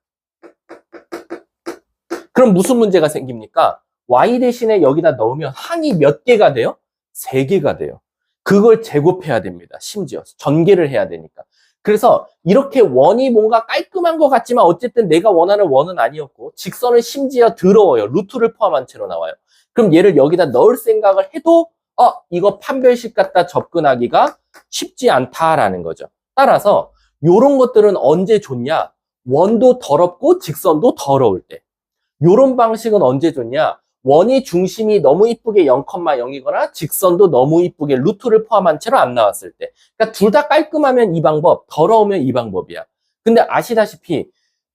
그럼 무슨 문제가 생깁니까? y 대신에 여기다 넣으면 항이 몇 개가 돼요? 3개가 돼요. 그걸 제곱해야 됩니다. 심지어 전개를 해야 되니까. 그래서 이렇게 원이 뭔가 깔끔한 것 같지만 어쨌든 내가 원하는 원은 아니었고 직선은 심지어 더러워요. 루트를 포함한 채로 나와요. 그럼 얘를 여기다 넣을 생각을 해도 이거 판별식 갖다 접근하기가 쉽지 않다라는 거죠. 따라서 이런 것들은 언제 좋냐? 원도 더럽고 직선도 더러울 때. 이런 방식은 언제 좋냐? 원이 중심이 너무 이쁘게 0,0이거나 직선도 너무 이쁘게 루트를 포함한 채로 안 나왔을 때. 그러니까 둘 다 깔끔하면 이 방법, 더러우면 이 방법이야. 근데 아시다시피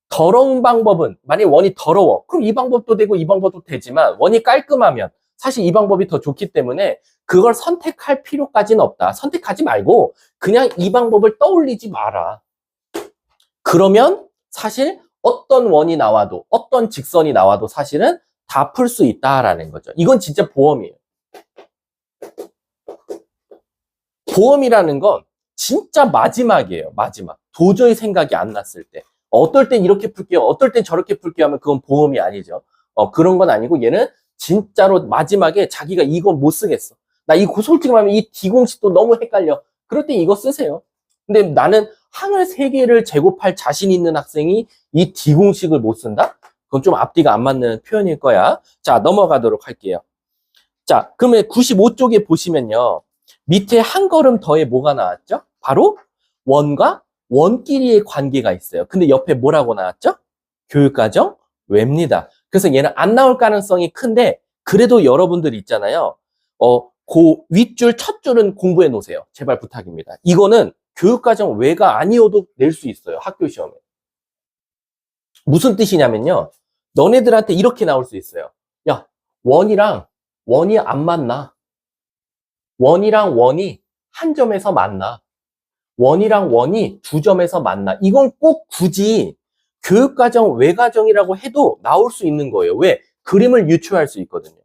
더러운 방법은 만약에 원이 더러워. 그럼 이 방법도 되고 이 방법도 되지만 원이 깔끔하면 사실 이 방법이 더 좋기 때문에 그걸 선택할 필요까지는 없다. 선택하지 말고 그냥 이 방법을 떠올리지 마라. 그러면 사실 어떤 원이 나와도 어떤 직선이 나와도 사실은 다 풀 수 있다라는 거죠. 이건 진짜 보험이에요. 보험이라는 건 진짜 마지막이에요. 마지막. 도저히 생각이 안 났을 때. 어떨 땐 이렇게 풀게요. 어떨 땐 저렇게 풀게요 하면 그건 보험이 아니죠. 그런 건 아니고 얘는 진짜로 마지막에 자기가 이거 못 쓰겠어. 나 이거 솔직히 말하면 이 D공식도 너무 헷갈려. 그럴 때 이거 쓰세요. 근데 나는 항을 3개를 제곱할 자신 있는 학생이 이 D공식을 못 쓴다? 그건 좀 앞뒤가 안 맞는 표현일 거야. 자, 넘어가도록 할게요. 자, 그러면 95쪽에 보시면요. 밑에 한 걸음 더에 뭐가 나왔죠? 바로 원과 원끼리의 관계가 있어요. 근데 옆에 뭐라고 나왔죠? 교육과정 왜입니다. 그래서 얘는 안 나올 가능성이 큰데 그래도 여러분들 있잖아요. 그 윗줄 첫 줄은 공부해 놓으세요. 제발 부탁입니다. 이거는 교육과정 왜가 아니어도 낼 수 있어요. 학교 시험에. 무슨 뜻이냐면요. 너네들한테 이렇게 나올 수 있어요. 야, 원이랑 원이 안 만나. 원이랑 원이 한 점에서 만나. 원이랑 원이 두 점에서 만나. 이건 꼭 굳이 교육과정 외과정이라고 해도 나올 수 있는 거예요. 왜? 그림을 유추할 수 있거든요.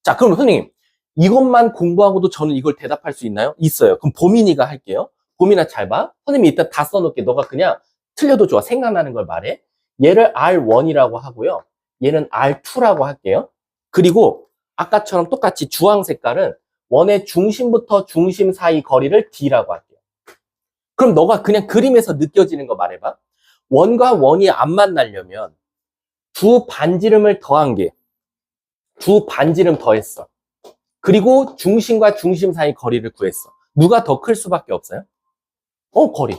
자, 그럼 선생님 이것만 공부하고도 저는 이걸 대답할 수 있나요? 있어요. 그럼 보민이가 할게요. 보민아 잘 봐. 선생님이 이따 다 써놓을게. 너가 그냥 틀려도 좋아. 생각나는 걸 말해. 얘를 R1이라고 하고요. 얘는 R2라고 할게요. 그리고 아까처럼 똑같이 주황 색깔은 원의 중심부터 중심 사이 거리를 D라고 할게요. 그럼 너가 그냥 그림에서 느껴지는 거 말해봐. 원과 원이 안 만나려면 두 반지름을 더한 게 두 반지름 더했어. 그리고 중심과 중심 사이 거리를 구했어. 누가 더 클 수밖에 없어요? 거리.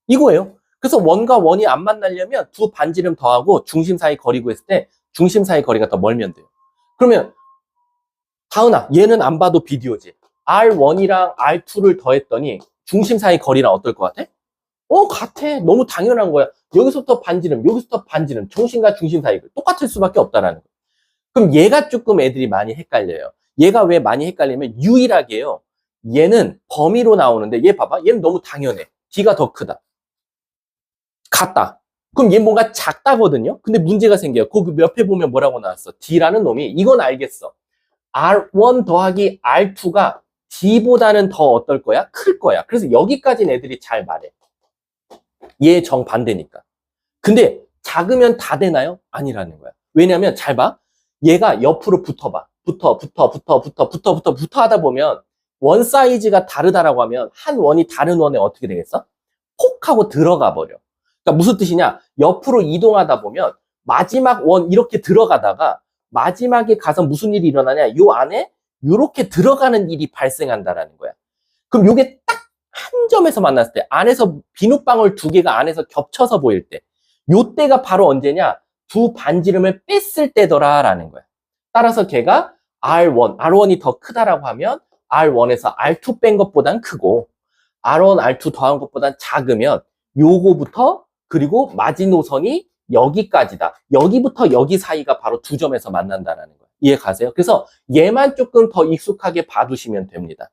이거예요. 그래서 원과 원이 안 만나려면 두 반지름 더하고 중심 사이 거리 구했을 때 중심 사이 거리가 더 멀면 돼요. 그러면 다은아, 얘는 안 봐도 비디오지. R1이랑 R2를 더했더니 중심 사이 거리랑 어떨 것 같아? 같아. 너무 당연한 거야. 여기서부터 반지름, 여기서부터 반지름, 중심과 중심 사이가 똑같을 수밖에 없다라는 거야. 그럼 얘가 조금 애들이 많이 헷갈려요. 얘가 왜 많이 헷갈리면 유일하게요. 얘는 범위로 나오는데 얘 봐봐. 얘는 너무 당연해. D가 더 크다. 같다. 그럼 얘 뭔가 작다거든요. 근데 문제가 생겨요. 거기 옆에 보면 뭐라고 나왔어? D라는 놈이 이건 알겠어. R1 더하기 R2가 D보다는 더 어떨 거야? 클 거야. 그래서 여기까지는 애들이 잘 말해. 얘 정반대니까. 근데 작으면 다 되나요? 아니라는 거야. 왜냐면 잘 봐. 얘가 옆으로 붙어봐. 붙어 하다 보면 원 사이즈가 다르다라고 하면 한 원이 다른 원에 어떻게 되겠어? 폭 하고 들어가 버려. 그러니까 무슨 뜻이냐? 옆으로 이동하다 보면 마지막 원 이렇게 들어가다가 마지막에 가서 무슨 일이 일어나냐? 요 안에 이렇게 들어가는 일이 발생한다라는 거야. 그럼 요게 딱 한 점에서 만났을 때 안에서 비눗방울 두 개가 안에서 겹쳐서 보일 때 요때가 바로 언제냐? 두 반지름을 뺐을 때더라라는 거야. 따라서 걔가 R1이 더 크다라고 하면 R1에서 R2 뺀 것보단 크고 R1, R2 더한 것보단 작으면 요거부터 그리고 마지노선이 여기까지다. 여기부터 여기 사이가 바로 두 점에서 만난다라는 거예요. 이해 가세요? 그래서 얘만 조금 더 익숙하게 봐두시면 됩니다.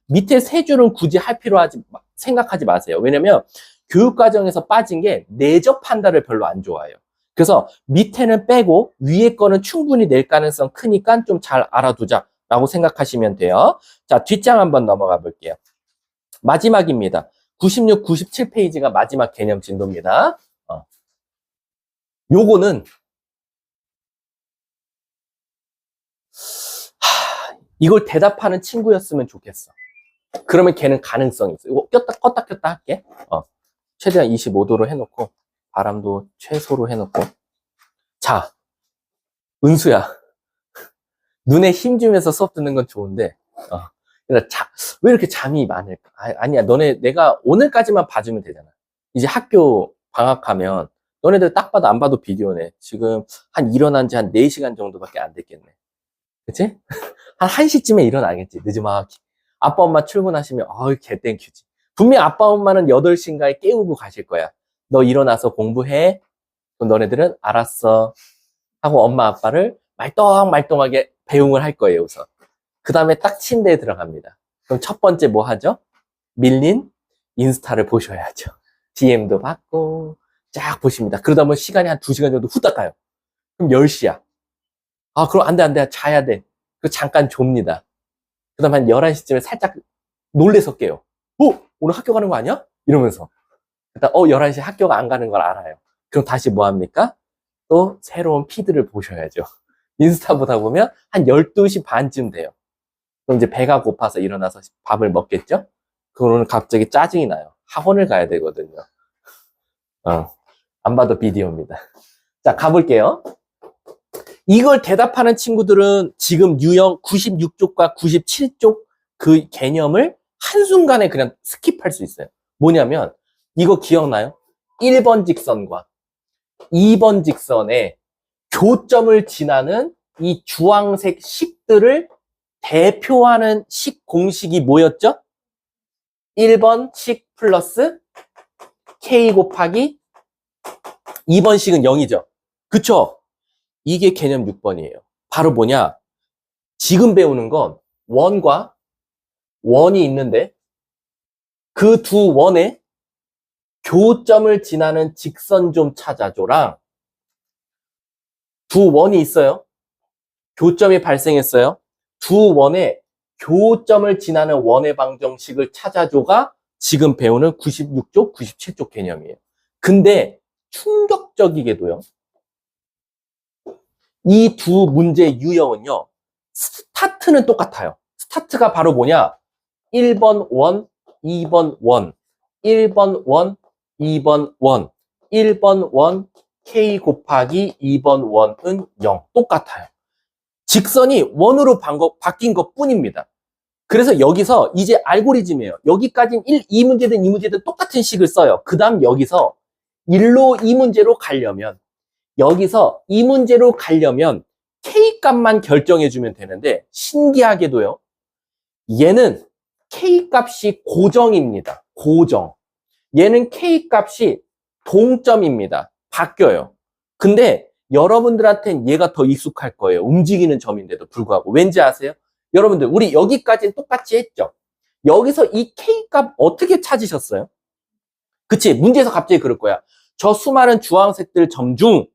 밑에 세 줄은 굳이 할 생각하지 마세요. 왜냐면 교육과정에서 빠진 게 내적 판단을 별로 안 좋아해요. 그래서 밑에는 빼고 위에 거는 충분히 낼 가능성 크니까 좀 잘 알아두자라고 생각하시면 돼요. 자, 뒷장 한번 넘어가 볼게요. 마지막입니다. 96, 97페이지가 마지막 개념 진도입니다. 요거는 이걸 대답하는 친구였으면 좋겠어. 그러면 걔는 가능성이 있어. 이거 껐다 켰다 할게. 최대한 25도로 해놓고 바람도 최소로 해놓고. 자, 은수야. 눈에 힘 주면서 수업 듣는 건 좋은데 왜 이렇게 잠이 많을까? 아니야. 내가 오늘까지만 봐주면 되잖아. 이제 학교 방학하면 너네들 딱 봐도 안 봐도 비디오네. 지금 일어난 지 한 4시간 정도밖에 안 됐겠네. 그치? 한 1시쯤에 일어나겠지. 늦지막히. 아빠 엄마 출근하시면 개땡큐지. 분명 아빠 엄마는 8시인가에 깨우고 가실 거야. 너 일어나서 공부해. 그럼 너네들은 알았어 하고 엄마 아빠를 말똥말똥하게 배웅을 할 거예요. 우선. 그 다음에 딱 침대에 들어갑니다. 그럼 첫 번째 뭐 하죠? 밀린 인스타를 보셔야죠. DM도 받고 쫙 보십니다. 그러다 보면 시간이 한 2시간 정도 후딱 가요. 그럼 10시야. 그럼 안 돼. 자야 돼. 그 잠깐 좁니다. 그 다음에 한 11시쯤에 살짝 놀래서 깨요. 오늘 학교 가는 거 아니야? 이러면서. 일단 11시에 학교가 안 가는 걸 알아요. 그럼 다시 뭐 합니까? 또 새로운 피드를 보셔야죠. 인스타 보다 보면 한 12시 반쯤 돼요. 그럼 이제 배가 고파서 일어나서 밥을 먹겠죠? 그러면 갑자기 짜증이 나요. 학원을 가야 되거든요. 안 봐도 비디오입니다. 자, 가볼게요. 이걸 대답하는 친구들은 지금 유형 96쪽과 97쪽 그 개념을 한순간에 그냥 스킵할 수 있어요. 뭐냐면 이거 기억나요? 1번 직선과 2번 직선의 교점을 지나는 이 주황색 식들을 대표하는 식 공식이 뭐였죠? 1번 식 플러스 K 곱하기 2번 식은 0이죠. 그쵸? 이게 개념 6번이에요. 바로 뭐냐? 지금 배우는 건 원과 원이 있는데 그 두 원의 교점을 지나는 직선 좀 찾아줘랑 두 원이 있어요. 교점이 발생했어요. 두 원의 교점을 지나는 원의 방정식을 찾아줘가 지금 배우는 96쪽, 97쪽 개념이에요. 근데 충격적이게도요. 이 두 문제의 유형은요. 스타트는 똑같아요. 스타트가 바로 뭐냐? 1번 원, 2번 원, 1번 원, 2번 원, 1번 원, K 곱하기 2번 원은 0. 똑같아요. 직선이 원으로 바뀐 것 뿐입니다. 그래서 여기서 이제 알고리즘이에요. 여기까지는 2 문제든 2 문제든 똑같은 식을 써요. 그 다음 여기서 1로 이 문제로 가려면 여기서 이 문제로 가려면 K값만 결정해주면 되는데 신기하게도요. 얘는 K값이 고정입니다. 고정. 얘는 K 값이 동점입니다. 바뀌어요. 근데 여러분들한테는 얘가 더 익숙할 거예요. 움직이는 점인데도 불구하고. 왠지 아세요? 여러분들, 우리 여기까지는 똑같이 했죠? 여기서 이 K 값 어떻게 찾으셨어요? 그치? 문제에서 갑자기 그럴 거야. 저 수많은 주황색들 점 중,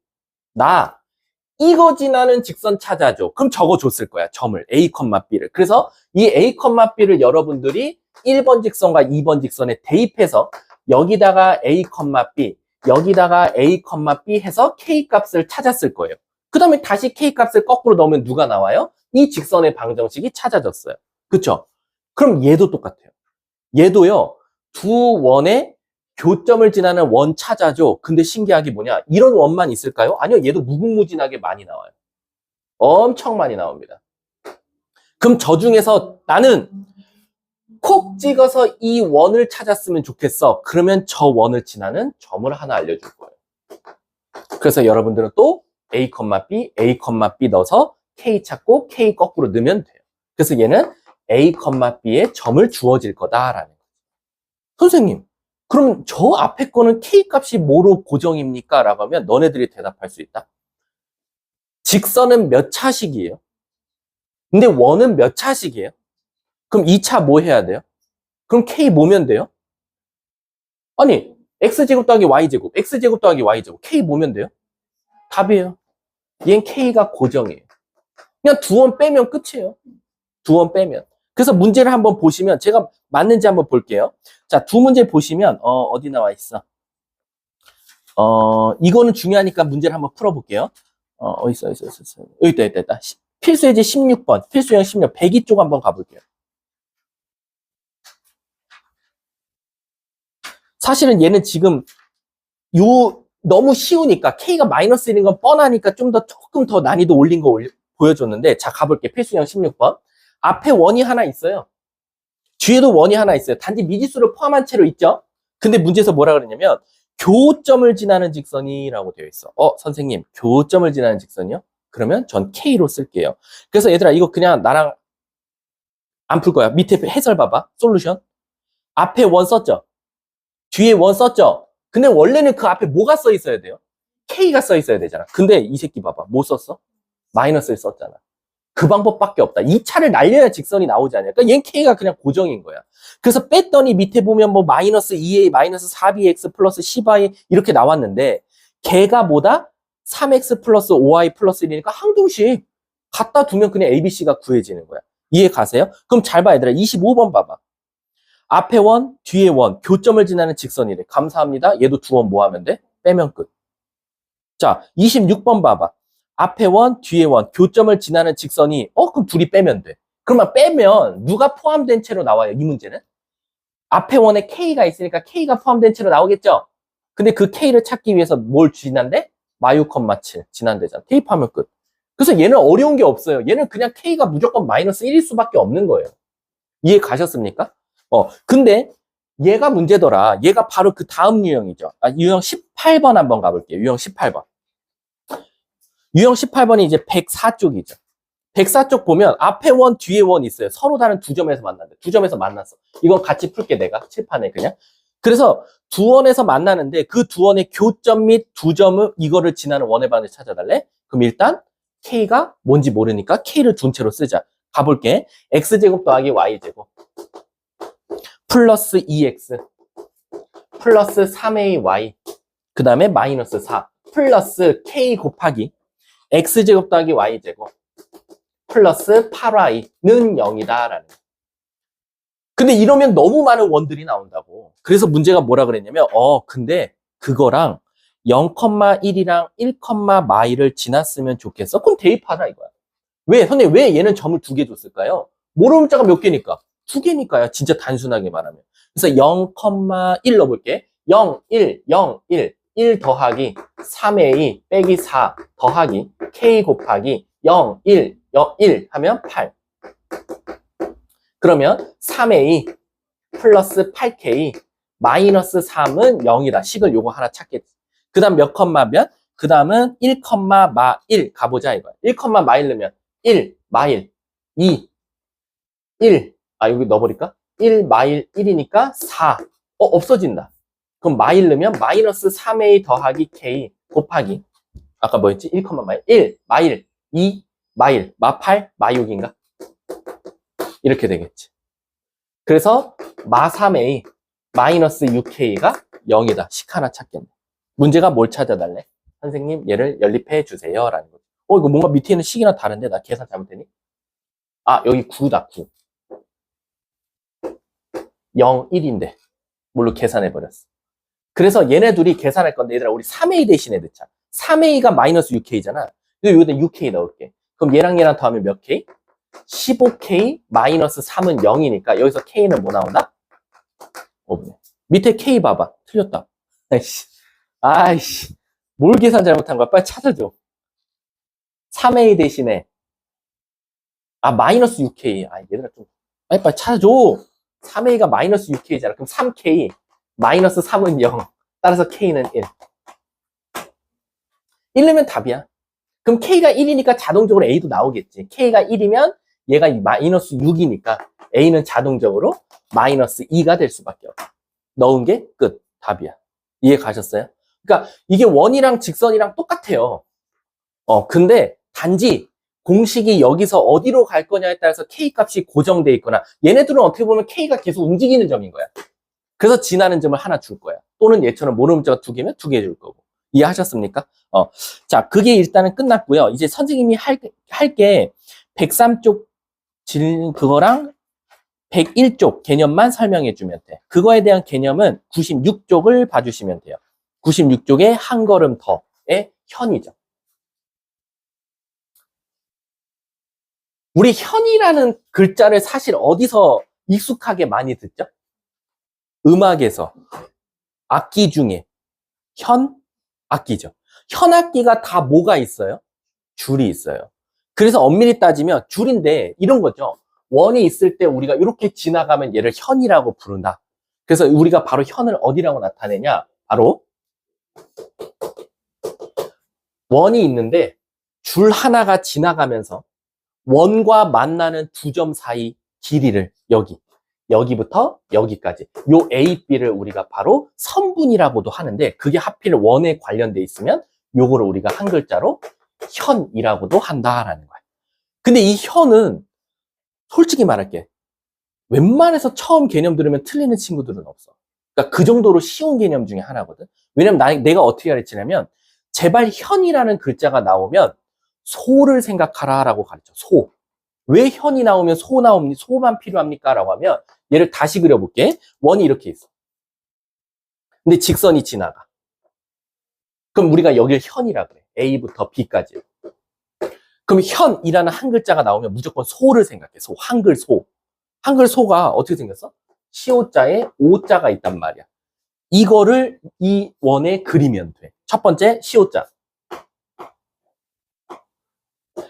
이거 지나는 직선 찾아줘. 그럼 적어줬을 거야. 점을. A, B를. 그래서 이 A, B를 여러분들이 1번 직선과 2번 직선에 대입해서 여기다가 A, B, 여기다가 A, B 해서 K 값을 찾았을 거예요. 그 다음에 다시 K 값을 거꾸로 넣으면 누가 나와요? 이 직선의 방정식이 찾아졌어요. 그쵸? 그럼 얘도 똑같아요. 얘도요, 두 원의 교점을 지나는 원 찾아줘. 근데 신기하게 뭐냐? 이런 원만 있을까요? 아니요, 얘도 무궁무진하게 많이 나와요. 엄청 많이 나옵니다. 그럼 저 중에서 나는 콕 찍어서 이 원을 찾았으면 좋겠어. 그러면 저 원을 지나는 점을 하나 알려줄 거예요. 그래서 여러분들은 또 A, B, A, B 넣어서 K 찾고 K 거꾸로 넣으면 돼요. 그래서 얘는 A, B에 점을 주어질 거다라는 거예요. 선생님, 그럼 저 앞에 거는 K 값이 뭐로 고정입니까? 라고 하면 너네들이 대답할 수 있다. 직선은 몇 차식이에요? 근데 원은 몇 차식이에요? 그럼 2차 뭐 해야 돼요? 그럼 K 뭐면 돼요? 아니, X제곱 더하기 Y제곱, X제곱 더하기 Y제곱, K 뭐면 돼요? 답이에요. 얘는 K가 고정이에요. 그냥 두 원 빼면 끝이에요. 두 원 빼면. 그래서 문제를 한번 보시면 제가 맞는지 한번 볼게요. 자, 두 문제 보시면 어디 나와 있어? 이거는 중요하니까 문제를 한번 풀어볼게요. 어디 있어? 여기 있다. 필수예제 16번, 필수형 16, 102쪽 한번 가볼게요. 사실은 얘는 지금 너무 쉬우니까 K가 마이너스 1인 건 뻔하니까 조금 더 난이도 올린 거 보여줬는데, 자, 가볼게요. 필수형 16번. 앞에 원이 하나 있어요. 뒤에도 원이 하나 있어요. 단지 미지수를 포함한 채로 있죠? 근데 문제에서 뭐라 그러냐면 교점을 지나는 직선이라고 되어 있어. 선생님, 교점을 지나는 직선이요? 그러면 전 K로 쓸게요. 그래서 얘들아, 이거 그냥 나랑 안 풀 거야. 밑에 해설 봐봐. 솔루션. 앞에 원 썼죠? 뒤에 원 썼죠? 근데 원래는 그 앞에 뭐가 써 있어야 돼요? K가 써 있어야 되잖아. 근데 이 새끼 봐봐. 뭐 썼어? 마이너스를 썼잖아. 그 방법밖에 없다. 2차를 날려야 직선이 나오지 않을까? 그러니까 얘는 K가 그냥 고정인 거야. 그래서 뺐더니 밑에 보면 뭐 마이너스 2A, 마이너스 4BX 플러스 10Y 이렇게 나왔는데, 걔가 뭐다? 3X 플러스 5Y 플러스 1이니까 항등식 갖다 두면 그냥 ABC가 구해지는 거야. 이해 가세요? 그럼 잘 봐, 얘들아. 25번 봐봐. 앞에 원, 뒤에 원, 교점을 지나는 직선이래. 감사합니다. 얘도 두 원 뭐 하면 돼? 빼면 끝. 자, 26번 봐봐. 앞에 원, 뒤에 원, 교점을 지나는 직선이, 그럼 둘이 빼면 돼. 그러면 빼면 누가 포함된 채로 나와요, 이 문제는? 앞에 원에 K가 있으니까 K가 포함된 채로 나오겠죠? 근데 그 K를 찾기 위해서 뭘 지난대? 마유, 7 지난대잖아. 대입하면 끝. 그래서 얘는 어려운 게 없어요. 얘는 그냥 K가 무조건 마이너스 1일 수밖에 없는 거예요. 이해 가셨습니까? 근데 얘가 문제더라. 얘가 바로 그 다음 유형이죠. 유형 18번 한번 가볼게요. 유형 18번. 유형 18번이 이제 104쪽이죠. 104쪽 보면 앞에 원, 뒤에 원 있어요. 서로 다른 두 점에서 만났는데. 두 점에서 만났어. 이건 같이 풀게 내가 칠판에 그냥. 그래서 두 원에서 만나는데 그 두 원의 교점 및 두 점을 이거를 지나는 원의 반을 찾아달래? 그럼 일단 K가 뭔지 모르니까 K를 둔 채로 쓰자. 가볼게. X제곱 더하기 Y제곱 플러스 2X 플러스 3AY 그 다음에 마이너스 4 플러스 K 곱하기 X제곱 더하기 Y제곱 플러스 8Y는 0이다라는. 근데 이러면 너무 많은 원들이 나온다고. 그래서 문제가 뭐라 그랬냐면 근데 그거랑 0,1이랑 1,마이를 지났으면 좋겠어? 그럼 대입하라 이거야. 왜? 선생님, 왜 얘는 점을 2개 줬을까요? 모르는 자가 몇 개니까? 2개니까요. 진짜 단순하게 말하면. 그래서 0,1 넣어볼게. 0, 1, 0, 1. 1 더하기 3A 빼기 4 더하기 K 곱하기 0, 1, 0, 1 하면 8. 그러면 3A 플러스 8K 마이너스 3은 0이다. 식을 요거 하나 찾겠지. 그 다음 몇 컴마면? 그 다음은 1,1 가보자 이거야. 1,1 넣으면 1 마일 2 1 여기 넣어버릴까? 1 마일 1이니까 4 없어진다. 그럼 마일 넣으면 마이너스 3a 더하기 k 곱하기 아까 뭐였지? 1, 마일 1 마일 2 마일 마 8 마 6인가? 이렇게 되겠지. 그래서 마 3a 마이너스 6k가 0이다. 식 하나 찾겠네. 문제가 뭘 찾아달래? 선생님 얘를 연립해 주세요 라는 거죠. 이거 뭔가 밑에 있는 식이랑 다른데 나 계산 잘못했니? 아 여기 9다 9 0, 1인데 뭘로 계산해버렸어. 그래서 얘네 둘이 계산할 건데 얘들아 우리 3a 대신에 넣자. 3a가 마이너스 6k잖아. 여기다 6k 넣을게. 그럼 얘랑 얘랑 더하면 몇 k? 15k 마이너스 3은 0이니까 여기서 k는 뭐 나온다? 5분의. 밑에 k 봐봐. 틀렸다. 아이씨. 뭘 계산 잘못한 거야? 빨리 찾아줘. 3a 대신에 마이너스 6k. 얘들아 좀 빨리 찾아줘. 3a가 마이너스 6k잖아. 그럼 3k 마이너스 3은 0. 따라서 k는 1. 1이면 답이야. 그럼 k가 1이니까 자동적으로 a도 나오겠지. k가 1이면 얘가 마이너스 6이니까 a는 자동적으로 마이너스 2가 될 수밖에 없어. 넣은 게 끝. 답이야. 이해 가셨어요? 그러니까 이게 원이랑 직선이랑 똑같아요. 근데 단지 공식이 여기서 어디로 갈 거냐에 따라서 k 값이 고정돼 있거나 얘네들은 어떻게 보면 k가 계속 움직이는 점인 거야. 그래서 지나는 점을 하나 줄 거야. 또는 얘처럼 모르는 문자가 2개면 2개 줄 거고. 이해하셨습니까? 자, 그게 일단은 끝났고요. 이제 선생님이 할 게 103쪽 그거랑 101쪽 개념만 설명해 주면 돼. 그거에 대한 개념은 96쪽을 봐주시면 돼요. 96쪽에 한 걸음 더의 현이죠. 우리 현이라는 글자를 사실 어디서 익숙하게 많이 듣죠? 음악에서. 악기 중에 현, 악기죠. 현악기가 다 뭐가 있어요? 줄이 있어요. 그래서 엄밀히 따지면 줄인데 이런 거죠. 원이 있을 때 우리가 이렇게 지나가면 얘를 현이라고 부른다. 그래서 우리가 바로 현을 어디라고 나타내냐? 바로 원이 있는데 줄 하나가 지나가면서 원과 만나는 두 점 사이 길이를 여기부터 여기까지 요 A, B를 우리가 바로 선분이라고도 하는데 그게 하필 원에 관련돼 있으면 요거를 우리가 한 글자로 현이라고도 한다라는 거야. 근데 이 현은 솔직히 말할게. 웬만해서 처음 개념 들으면 틀리는 친구들은 없어. 그러니까 그 정도로 쉬운 개념 중에 하나거든. 왜냐면 내가 어떻게 가르치냐면 제발 현이라는 글자가 나오면 소를 생각하라 라고 가르쳐. 소. 왜 현이 나오면 소만 필요합니까? 라고 하면 얘를 다시 그려볼게. 원이 이렇게 있어. 근데 직선이 지나가. 그럼 우리가 여기를 현이라 그래. A부터 B까지. 그럼 현이라는 한 글자가 나오면 무조건 소를 생각해. 소. 한글 소. 한글 소가 어떻게 생겼어? 시오자에 오자가 있단 말이야. 이거를 이 원에 그리면 돼. 첫 번째 시오자.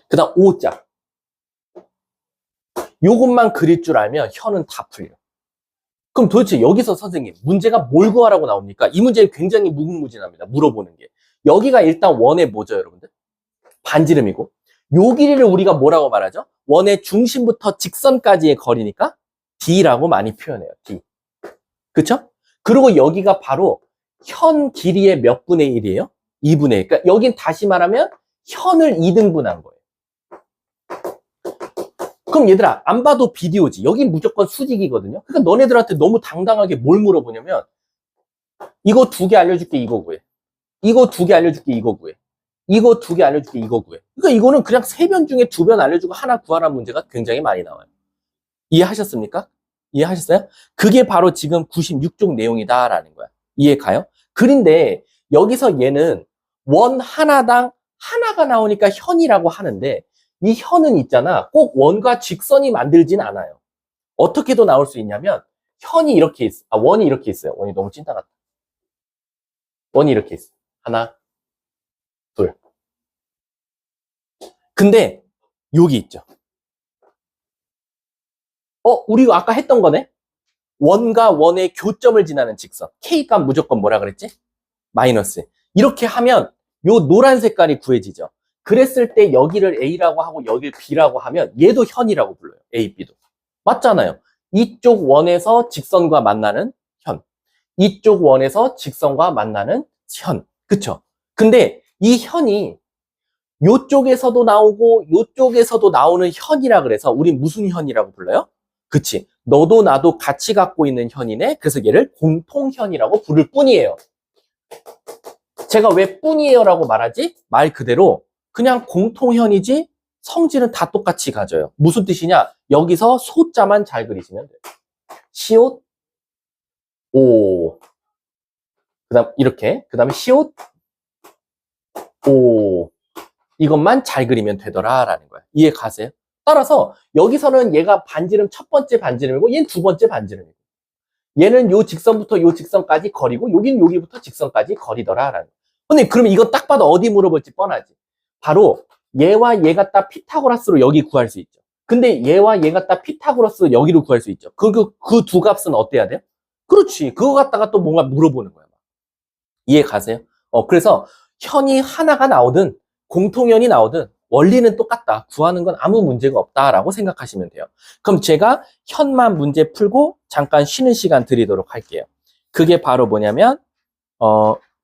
그 다음 오자. 요것만 그릴 줄 알면 현은 다 풀려. 그럼 도대체 여기서 선생님 문제가 뭘 구하라고 나옵니까? 이 문제 굉장히 무궁무진합니다. 물어보는 게. 여기가 일단 원의 뭐죠 여러분들? 반지름이고 요 길이를 우리가 뭐라고 말하죠? 원의 중심부터 직선까지의 거리니까 D라고 많이 표현해요. D. 그쵸? 그리고 여기가 바로 현 길이의 몇 분의 1이에요? 2분의 1. 그러니까 여긴 다시 말하면 현을 2등분한 거예요. 그럼 얘들아 안 봐도 비디오지. 여긴 무조건 수직이거든요. 그러니까 너네들한테 너무 당당하게 뭘 물어보냐면 이거 2개 알려줄게 이거 구해. 이거 2개 알려줄게 이거 구해. 이거 2개 알려줄게 이거 구해. 그러니까 이거는 그냥 3변 중에 2변 알려주고 하나 구하라는 문제가 굉장히 많이 나와요. 이해하셨습니까? 이해하셨어요? 그게 바로 지금 96쪽 내용이다라는 거야. 이해 가요? 그런데 여기서 얘는 원 하나당 하나가 나오니까 현이라고 하는데 이 현은 있잖아. 꼭 원과 직선이 만들진 않아요. 어떻게도 나올 수 있냐면 현이 이렇게 있어. 원이 이렇게 있어요. 원이 너무 찐따 같다. 원이 이렇게 있어. 하나, 둘. 근데 여기 있죠. 우리가 아까 했던 거네? 원과 원의 교점을 지나는 직선. K값 무조건 뭐라 그랬지? 마이너스. 이렇게 하면 요 노란 색깔이 구해지죠. 그랬을 때 여기를 A라고 하고 여기를 B라고 하면 얘도 현이라고 불러요. A, B도. 맞잖아요. 이쪽 원에서 직선과 만나는 현. 이쪽 원에서 직선과 만나는 현. 그쵸? 근데 이 현이 요쪽에서도 나오고 요쪽에서도 나오는 현이라 그래서 우린 무슨 현이라고 불러요? 그치? 너도 나도 같이 갖고 있는 현이네. 그래서 얘를 공통현이라고 부를 뿐이에요. 제가 왜 뿐이에요라고 말하지? 말 그대로 그냥 공통현이지 성질은 다 똑같이 가져요. 무슨 뜻이냐? 여기서 소자만 잘 그리시면 돼요. 시옷 오. 그다음 이렇게. 그다음에 시옷 오. 이것만 잘 그리면 되더라라는 거야. 이해 가세요? 따라서 여기서는 얘가 반지름 첫 번째 반지름이고 얘는 두 번째 반지름이고 얘는 요 직선부터 요 직선까지 거리고 여기는 여기부터 직선까지 거리더라라는 거야. 근데 그러면 이거 딱 봐도 어디 물어볼지 뻔하지. 바로 얘와 얘가 딱 피타고라스로 여기 구할 수 있죠. 근데 얘와 얘가 딱 피타고라스로 여기로 구할 수 있죠. 그 두 값은 어때야 돼요? 그렇지. 그거 갖다가 또 뭔가 물어보는 거야. 이해 가세요? 그래서 현이 하나가 나오든 공통현이 나오든 원리는 똑같다. 구하는 건 아무 문제가 없다라고 생각하시면 돼요. 그럼 제가 현만 문제 풀고 잠깐 쉬는 시간 드리도록 할게요. 그게 바로 뭐냐면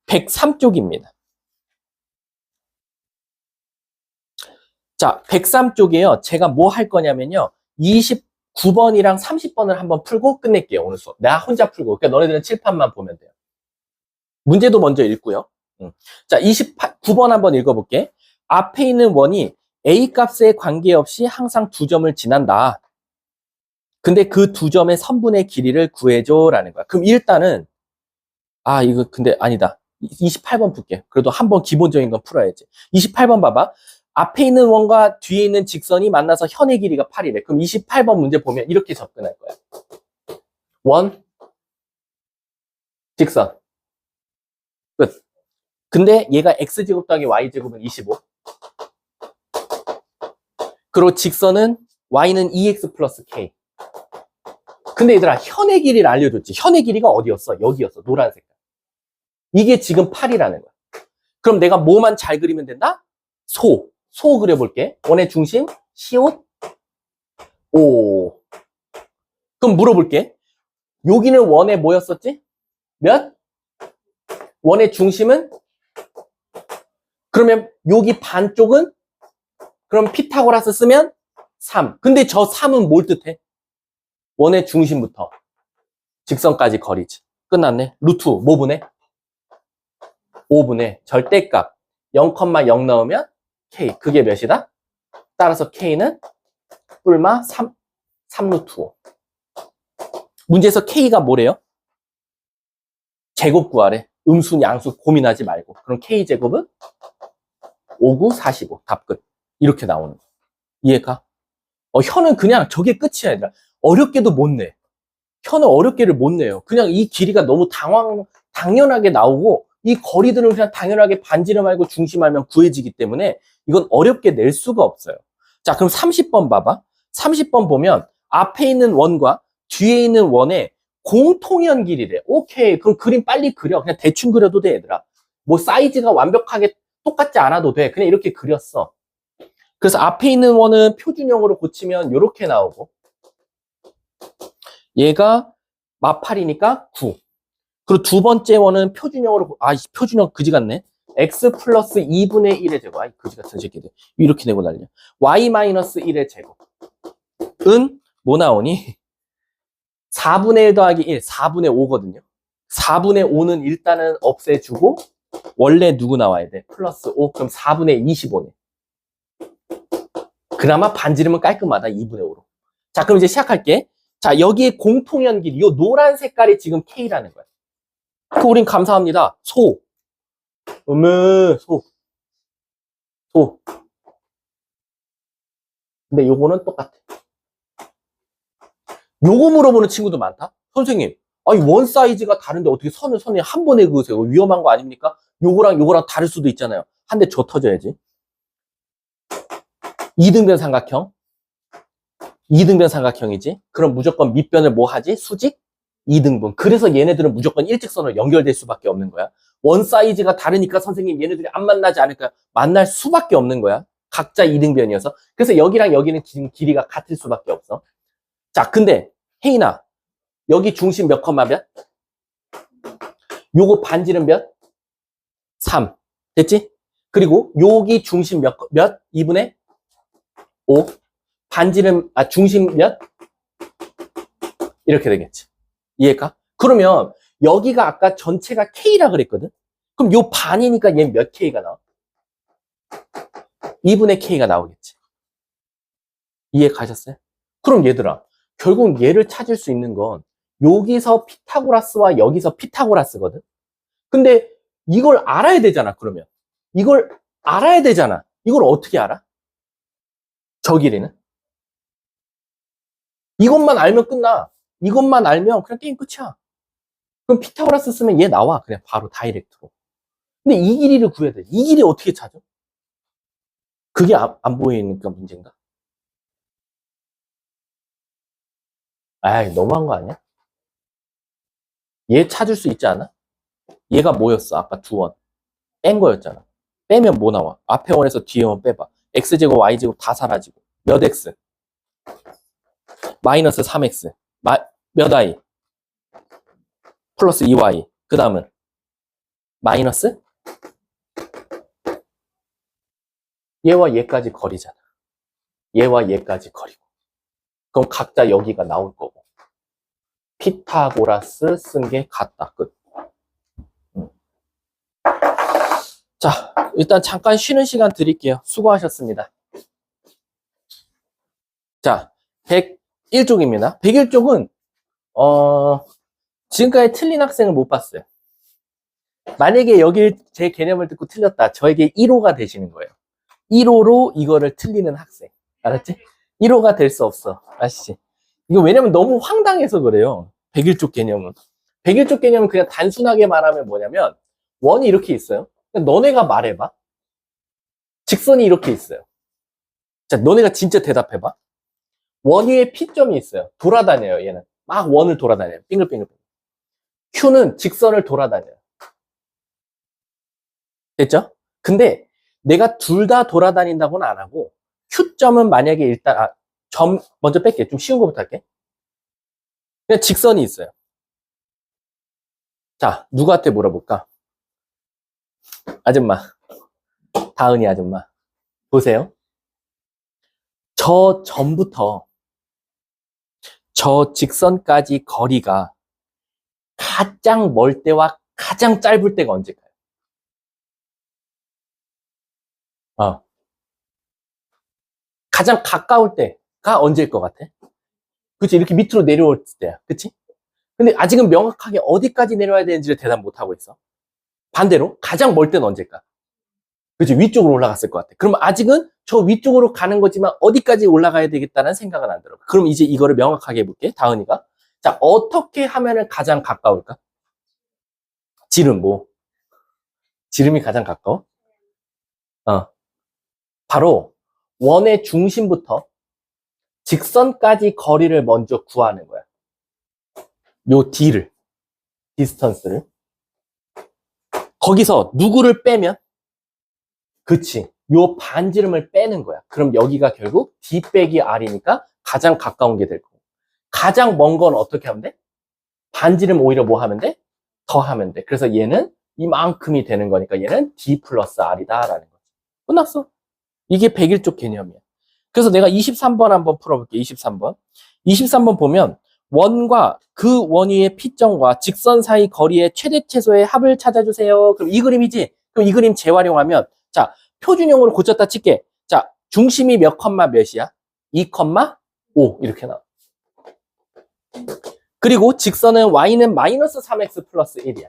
103쪽입니다. 자, 103쪽이에요. 제가 뭐 할 거냐면요. 29번이랑 30번을 한번 풀고 끝낼게요. 오늘 수업. 나 혼자 풀고. 그러니까 너네들은 칠판만 보면 돼요. 문제도 먼저 읽고요. 자, 29번 한번 읽어볼게. 앞에 있는 원이 A 값에 관계없이 항상 두 점을 지난다. 근데 그 두 점의 선분의 길이를 구해줘라는 거야. 그럼 일단은 이거 근데 아니다. 28번 풀게. 그래도 한번 기본적인 건 풀어야지. 28번 봐봐. 앞에 있는 원과 뒤에 있는 직선이 만나서 현의 길이가 8이래. 그럼 28번 문제 보면 이렇게 접근할 거야. 원, 직선. 끝. 근데 얘가 x제곱 더하기 y제곱은 25. 그리고 직선은 y는 2x 플러스 k. 근데 얘들아, 현의 길이를 알려줬지. 현의 길이가 어디였어? 여기였어. 노란 색깔. 이게 지금 8이라는 거야. 그럼 내가 뭐만 잘 그리면 된다? 소 그려볼게. 원의 중심, 시옷, 오. 그럼 물어볼게. 여기는 원의 뭐였었지? 몇? 원의 중심은? 그러면 여기 반쪽은? 그럼 피타고라스 쓰면 3. 근데 저 3은 뭘 뜻해? 원의 중심부터 직선까지 거리지. 끝났네. 루트 뭐 분해? 5분의 절대값 0,0 넣으면 K. 그게 몇이다? 따라서 K는 뿔마 3루트 5. 문제에서 K가 뭐래요? 제곱 구하래. 음수, 양수 고민하지 말고. 그럼 K제곱은 5, 9, 45. 답 끝. 이렇게 나오는 거. 이해가? 현은 그냥 저게 끝이야, 얘들아. 어렵게도 못 내. 현은 어렵게를 못 내요. 그냥 이 길이가 너무 당연하게 나오고 이 거리들은 그냥 당연하게 반지름 알고 중심 알면 구해지기 때문에 이건 어렵게 낼 수가 없어요. 자, 그럼 30번 봐봐. 30번 보면 앞에 있는 원과 뒤에 있는 원의 공통현 길이래. 오케이. 그럼 그림 빨리 그려. 그냥 대충 그려도 돼, 얘들아. 뭐 사이즈가 완벽하게 똑같지 않아도 돼. 그냥 이렇게 그렸어. 그래서 앞에 있는 원은 표준형으로 고치면 이렇게 나오고 얘가 마팔이니까 9. 그리고 두 번째 원은 표준형으로 표준형 그지 같네. x 플러스 2분의 1의 제곱. 그지 같은 새끼들. 이렇게 내고 날려. y 마이너스 1의 제곱은 뭐 나오니? 4분의 1 더하기 1, 4분의 5거든요. 4분의 5는 일단은 없애주고 원래 누구 나와야 돼? 플러스 5. 그럼 4분의 25네. 그나마 반지름은 깔끔하다. 2분의 5로. 자, 그럼 이제 시작할게. 자, 여기에 공통현 길이, 이 노란 색깔이 지금 K라는 거야. 그 우린 감사합니다. 소. 소. 근데 요거는 똑같아. 요거 물어보는 친구도 많다? 선생님, 원 사이즈가 다른데 어떻게 선을 한 번에 그으세요? 위험한 거 아닙니까? 요거랑 다를 수도 있잖아요. 한 대 줘 터져야지. 이등변 삼각형이지. 그럼 무조건 밑변을 뭐 하지? 수직? 2등분. 그래서 얘네들은 무조건 일직선으로 연결될 수밖에 없는 거야. 원 사이즈가 다르니까 선생님 얘네들이 안 만나지 않을까? 만날 수밖에 없는 거야. 각자 2등변이어서. 그래서 여기랑 여기는 지금 길이가 같을 수밖에 없어. 자, 근데 혜인아, 여기 중심 몇 컴마 몇? 요거 반지름 몇? 3. 됐지? 그리고 여기 중심 몇? 2분의 5. 반지름, 중심 몇? 이렇게 되겠지. 이해가? 그러면 여기가 아까 전체가 K라 그랬거든? 그럼 요 반이니까 얘 몇 K가 나와? 2분의 K가 나오겠지. 이해 가셨어요? 그럼 얘들아, 결국 얘를 찾을 수 있는 건 여기서 피타고라스와 여기서 피타고라스거든? 근데 이걸 알아야 되잖아, 그러면. 이걸 알아야 되잖아. 이걸 어떻게 알아? 저 길이는? 이것만 알면 끝나. 이것만 알면 그냥 게임 끝이야. 그럼 피타고라스 쓰면 얘 나와. 그냥 바로 다이렉트로. 근데 이 길이를 구해야 돼. 이 길이 어떻게 찾아? 그게 안 보이니까 문제인가? 아이, 너무한 거 아니야? 얘 찾을 수 있지 않아? 얘가 뭐였어? 아까 두 원. 뺀 거였잖아. 빼면 뭐 나와? 앞에 원에서 뒤에 원 빼봐. x제곱, y제곱 다 사라지고. 몇 x? 마이너스 3x. 몇 i? 플러스 2y. 그 다음은? 마이너스? 얘와 얘까지 거리잖아. 얘와 얘까지 거리고. 그럼 각자 여기가 나올 거고. 피타고라스 쓴 게 같다. 끝. 자, 일단 잠깐 쉬는 시간 드릴게요. 수고하셨습니다. 자, 101쪽입니다. 101쪽은 지금까지 틀린 학생을 못 봤어요. 만약에 여기 제 개념을 듣고 틀렸다. 저에게 1호가 되시는 거예요. 1호로 이거를 틀리는 학생. 알았지? 1호가 될 수 없어. 아시지? 이거 왜냐면 너무 황당해서 그래요. 101쪽 개념은. 101쪽 개념은 그냥 단순하게 말하면 뭐냐면 원이 이렇게 있어요. 너네가 말해봐. 직선이 이렇게 있어요. 자, 너네가 진짜 대답해봐. 원 위에 P점이 있어요. 돌아다녀요, 얘는. 막 원을 돌아다녀요. 빙글빙글. Q는 직선을 돌아다녀요. 됐죠? 근데 내가 둘 다 돌아다닌다고는 안 하고 Q점은 만약에 일단 점 먼저 뺄게. 좀 쉬운 거부터 할게. 그냥 직선이 있어요. 자, 누구한테 물어볼까? 아줌마. 다은이 아줌마. 보세요. 저 점부터 저 직선까지 거리가 가장 멀 때와 가장 짧을 때가 언제일까요? 가장 가까울 때가 언제일 것 같아? 그치? 이렇게 밑으로 내려올 때야. 그치? 근데 아직은 명확하게 어디까지 내려와야 되는지를 대답 못하고 있어. 반대로 가장 멀 때는 언제일까? 그치? 위쪽으로 올라갔을 것 같아. 그럼 아직은 저 위쪽으로 가는 거지만 어디까지 올라가야 되겠다는 생각은 안 들어. 그럼 이제 이거를 명확하게 해볼게. 다은이가. 자, 어떻게 하면은 가장 가까울까? 지름 뭐? 지름이 가장 가까워? 바로 원의 중심부터 직선까지 거리를 먼저 구하는 거야. 요 D를, 디스턴스를. 거기서 누구를 빼면? 그치. 요 반지름을 빼는 거야. 그럼 여기가 결국 D 빼기 R이니까 가장 가까운 게 될 거고. 가장 먼 건 어떻게 하면 돼? 반지름 오히려 뭐 하면 돼? 더 하면 돼. 그래서 얘는 이만큼이 되는 거니까 얘는 D 플러스 R이다 라는 거지. 끝났어. 이게 101쪽 개념이야. 그래서 내가 23번 한번 풀어볼게. 23번. 23번 보면 원과 그 원 위의 P점과 직선 사이 거리의 최대 최소의 합을 찾아주세요. 그럼 이 그림이지? 그럼 이 그림 재활용하면 자, 표준형으로 고쳤다 칠게. 자, 중심이 몇 컴마 몇이야? 2,5 이렇게 나와. 그리고 직선은 y는 마이너스 3x 플러스 1이야.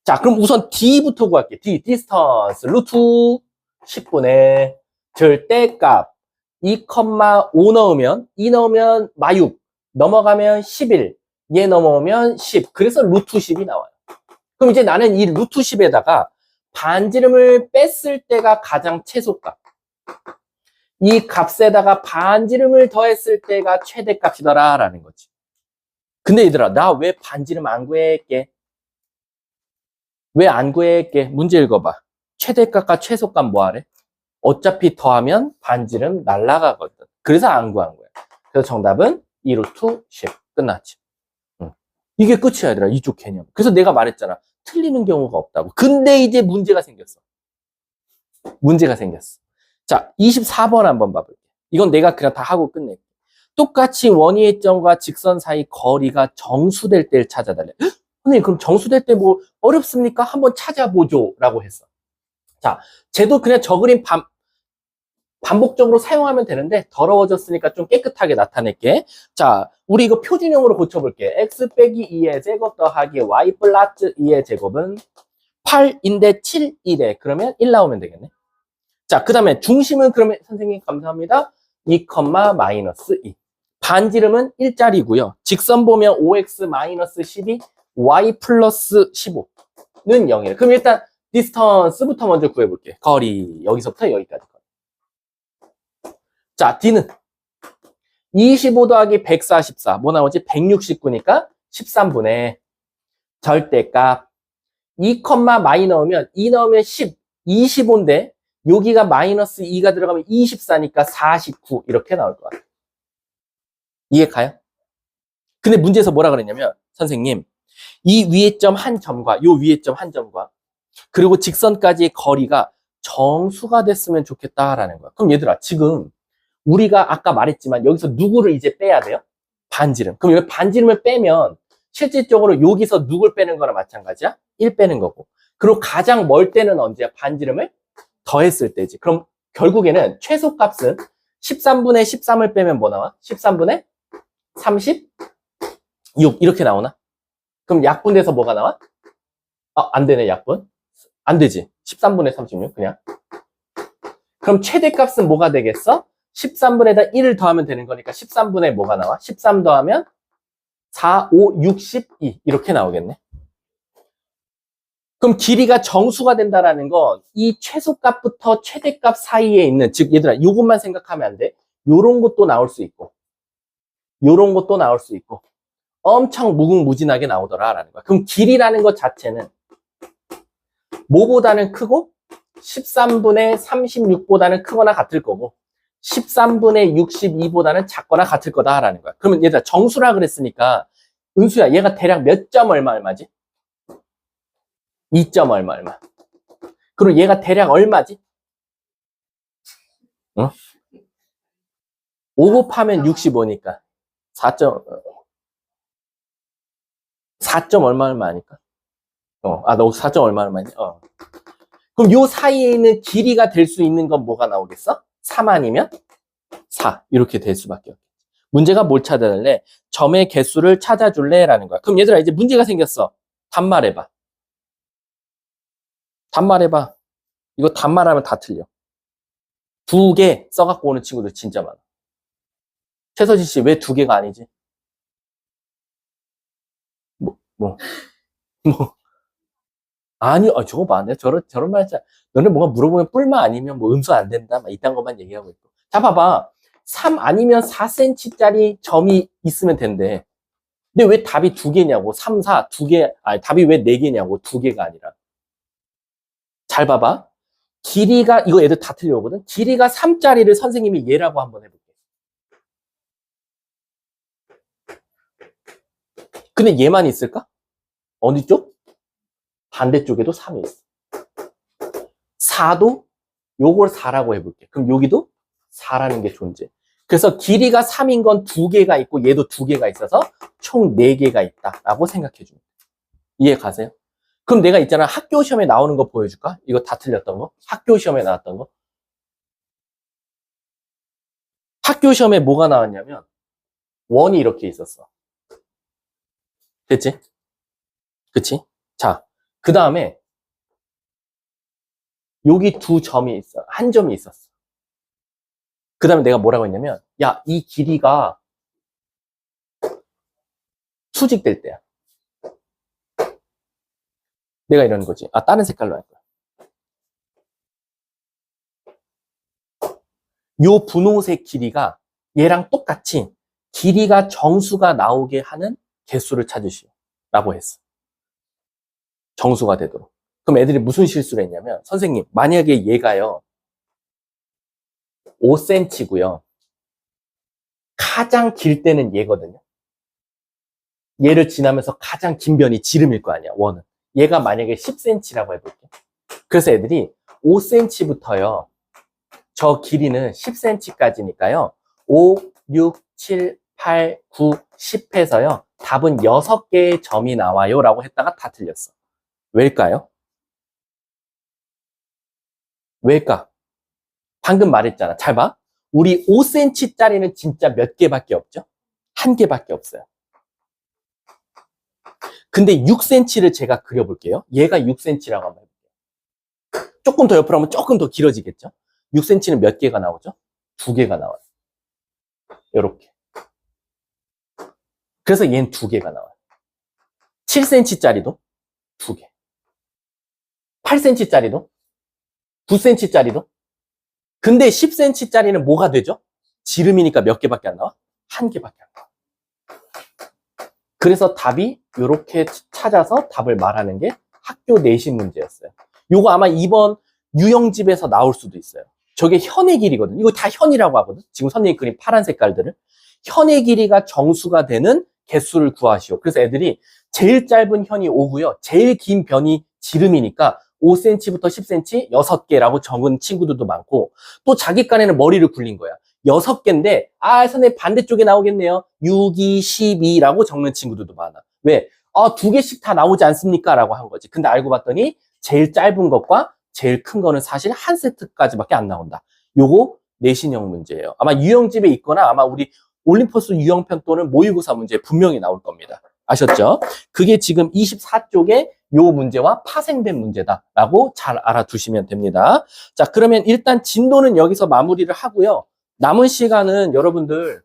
자, 그럼 우선 d부터 구할게. d, 디스턴스, 루트 10분의 절대값 2,5 넣으면 2 넣으면 마6 넘어가면 11 얘 넘어오면 10 그래서 루트 10이 나와요. 그럼 이제 나는 이 루트 10에다가 반지름을 뺐을 때가 가장 최소값 이 값에다가 반지름을 더했을 때가 최대값이더라 라는 거지. 근데 얘들아 나 왜 반지름 안 구했게? 왜 안 구했게? 문제 읽어봐. 최대값과 최소값 뭐하래? 어차피 더하면 반지름 날라가거든. 그래서 안 구한 거야. 그래서 정답은 2루트 10. 끝났지. 이게 끝이야, 얘들아. 이쪽 개념. 그래서 내가 말했잖아. 틀리는 경우가 없다고. 근데 이제 문제가 생겼어. 문제가 생겼어. 자, 24번 한번 봐볼게. 이건 내가 그냥 다 하고 끝낼게. 똑같이 원위의 점과 직선 사이 거리가 정수될 때를 찾아달래. 선생님, 그럼 정수될 때 뭐 어렵습니까? 한번 찾아보죠. 라고 했어. 자, 쟤도 그냥 저 그림 반복적으로 사용하면 되는데 더러워졌으니까 좀 깨끗하게 나타낼게. 자, 우리 이거 표준형으로 고쳐볼게. x 빼기 2의 제곱 더하기 y 플러스 2의 제곱은 8인데 7, 1에 그러면 1 나오면 되겠네. 자, 그 다음에 중심은 그러면 선생님 감사합니다. 2, 마이너스 2. 반지름은 1짜리고요. 직선 보면 5x 마이너스 12, y 플러스 15는 0이에요. 그럼 일단 디스턴스부터 먼저 구해볼게. 거리, 여기서부터 여기까지. 자, D는 25 더하기 144. 뭐 나오지? 169니까 13분의 절대값. 2, 마이 넣으면 2 넣으면 10, 25인데 여기가 마이너스 2가 들어가면 24니까 49 이렇게 나올 것 같아요. 이해 가요? 근데 문제에서 뭐라 그랬냐면 선생님 이 위의 점 한 점과 요 위의 점 한 점과 그리고 직선까지의 거리가 정수가 됐으면 좋겠다라는 거야. 그럼 얘들아 지금 우리가 아까 말했지만 여기서 누구를 이제 빼야 돼요? 반지름. 그럼 여기 반지름을 빼면 실질적으로 여기서 누굴 빼는 거랑 마찬가지야? 1 빼는 거고. 그리고 가장 멀 때는 언제야? 반지름을 더했을 때지. 그럼 결국에는 최소값은 13분의 13을 빼면 뭐 나와? 13분의 36 이렇게 나오나? 그럼 약분돼서 뭐가 나와? 안 되네 약분. 안 되지. 13분의 36 그냥. 그럼 최대값은 뭐가 되겠어? 13분에다 1을 더하면 되는 거니까 13분의 뭐가 나와? 13 더하면 4, 5, 62 이렇게 나오겠네. 그럼 길이가 정수가 된다라는 건 이 최소값부터 최대값 사이에 있는 즉 얘들아 이것만 생각하면 안 돼. 요런 것도 나올 수 있고 요런 것도 나올 수 있고 엄청 무궁무진하게 나오더라라는 거야. 그럼 길이라는 것 자체는 뭐보다는 크고 13분의 36보다는 크거나 같을 거고 13분의 62보다는 작거나 같을 거다라는 거야. 그러면 얘들아 정수라 그랬으니까 은수야 얘가 대략 몇 점 얼마지? 2점 얼마. 그리고 얘가 대략 얼마지? 어? 5 곱하면 65니까 4점 4점 얼마 아니까? 너 4점 얼마니? 그럼 요 사이에 있는 길이가 될 수 있는 건 뭐가 나오겠어? 3 아니면 4 이렇게 될 수밖에 없겠지. 문제가 뭘 찾아달래? 점의 개수를 찾아줄래? 라는 거야. 그럼 얘들아 이제 문제가 생겼어. 단말해봐. 단말해봐. 이거 단말하면 다 틀려. 2개 써갖고 오는 친구들 진짜 많아. 최서진 씨 왜 2개가 아니지? 뭐. 아니, 저거 봐. 내가 저런 말 했잖아. 너네 뭔가 물어보면 뿔만 아니면 뭐 음수 안 된다. 막 이딴 것만 얘기하고 있고. 자, 봐봐. 3 아니면 4cm짜리 점이 있으면 된대. 근데 왜 답이 2개냐고. 3, 4, 2개. 아니, 답이 왜 4개냐고. 2개가 아니라. 잘 봐봐. 길이가, 이거 애들 다 틀려오거든? 길이가 3짜리를 선생님이 얘라고 한번 해볼게. 근데 얘만 있을까? 어느 쪽? 반대쪽에도 3이 있어. 4도 요걸 4라고 해볼게. 그럼 여기도 4라는 게 존재. 그래서 길이가 3인 건 2개가 있고 얘도 2개가 있어서 총 4개가 있다라고 생각해 줍니다. 이해 가세요? 그럼 내가 있잖아 학교 시험에 나오는 거 보여줄까? 이거 다 틀렸던 거? 학교 시험에 나왔던 거? 학교 시험에 뭐가 나왔냐면 원이 이렇게 있었어. 됐지? 그치? 자, 그 다음에 여기 2점이 있어. 한 점이 있었어. 그 다음에 내가 뭐라고 했냐면 야, 이 길이가 수직될 때야. 내가 이러는 거지. 다른 색깔로 할 거야. 요 분홍색 길이가 얘랑 똑같이 길이가 정수가 나오게 하는 개수를 찾으시오. 라고 했어. 정수가 되도록. 그럼 애들이 무슨 실수를 했냐면 선생님 만약에 얘가요 5cm고요. 가장 길 때는 얘거든요. 얘를 지나면서 가장 긴 변이 지름일 거 아니야, 원은. 얘가 만약에 10cm라고 해볼게. 그래서 애들이 5cm부터요. 저 길이는 10cm까지니까요. 5, 6, 7, 8, 9, 10 해서요. 답은 6개의 점이 나와요. 라고 했다가 다 틀렸어. 왜일까요? 왜일까? 방금 말했잖아. 잘 봐. 우리 5cm짜리는 진짜 몇 개밖에 없죠? 한 개밖에 없어요. 근데 6cm를 제가 그려볼게요. 얘가 6cm라고 한번 해볼게요. 조금 더 옆으로 하면 조금 더 길어지겠죠? 6cm는 몇 개가 나오죠? 2개가 나와요. 요렇게. 그래서 얘는 2개가 나와요. 7cm짜리도 2개. 8cm짜리도 9cm짜리도. 근데 10cm짜리는 뭐가 되죠? 지름이니까 몇 개밖에 안 나와? 한 개밖에 안 나와. 그래서 답이 이렇게 찾아서 답을 말하는 게 학교 내신 문제였어요. 요거 아마 이번 유형집에서 나올 수도 있어요. 저게 현의 길이거든. 이거 다 현이라고 하거든. 지금 선생님이 그린 파란 색깔들을. 현의 길이가 정수가 되는 개수를 구하시오. 그래서 애들이 제일 짧은 현이 5고요. 제일 긴 변이 지름이니까 5cm부터 10cm 6개라고 적은 친구들도 많고, 또 자기 깐에는 머리를 굴린 거야. 6개인데, 선생님 반대쪽에 나오겠네요. 6, 2, 12라고 적는 친구들도 많아. 왜? 2개씩 다 나오지 않습니까? 라고 한 거지. 근데 알고 봤더니 제일 짧은 것과 제일 큰 거는 사실 한 세트까지밖에 안 나온다. 요거 내신형 문제예요. 아마 유형집에 있거나 아마 우리 올림퍼스 유형편 또는 모의고사 문제에 분명히 나올 겁니다. 아셨죠? 그게 지금 24쪽에 요 문제와 파생된 문제다라고 잘 알아두시면 됩니다. 자, 그러면 일단 진도는 여기서 마무리를 하고요. 남은 시간은 여러분들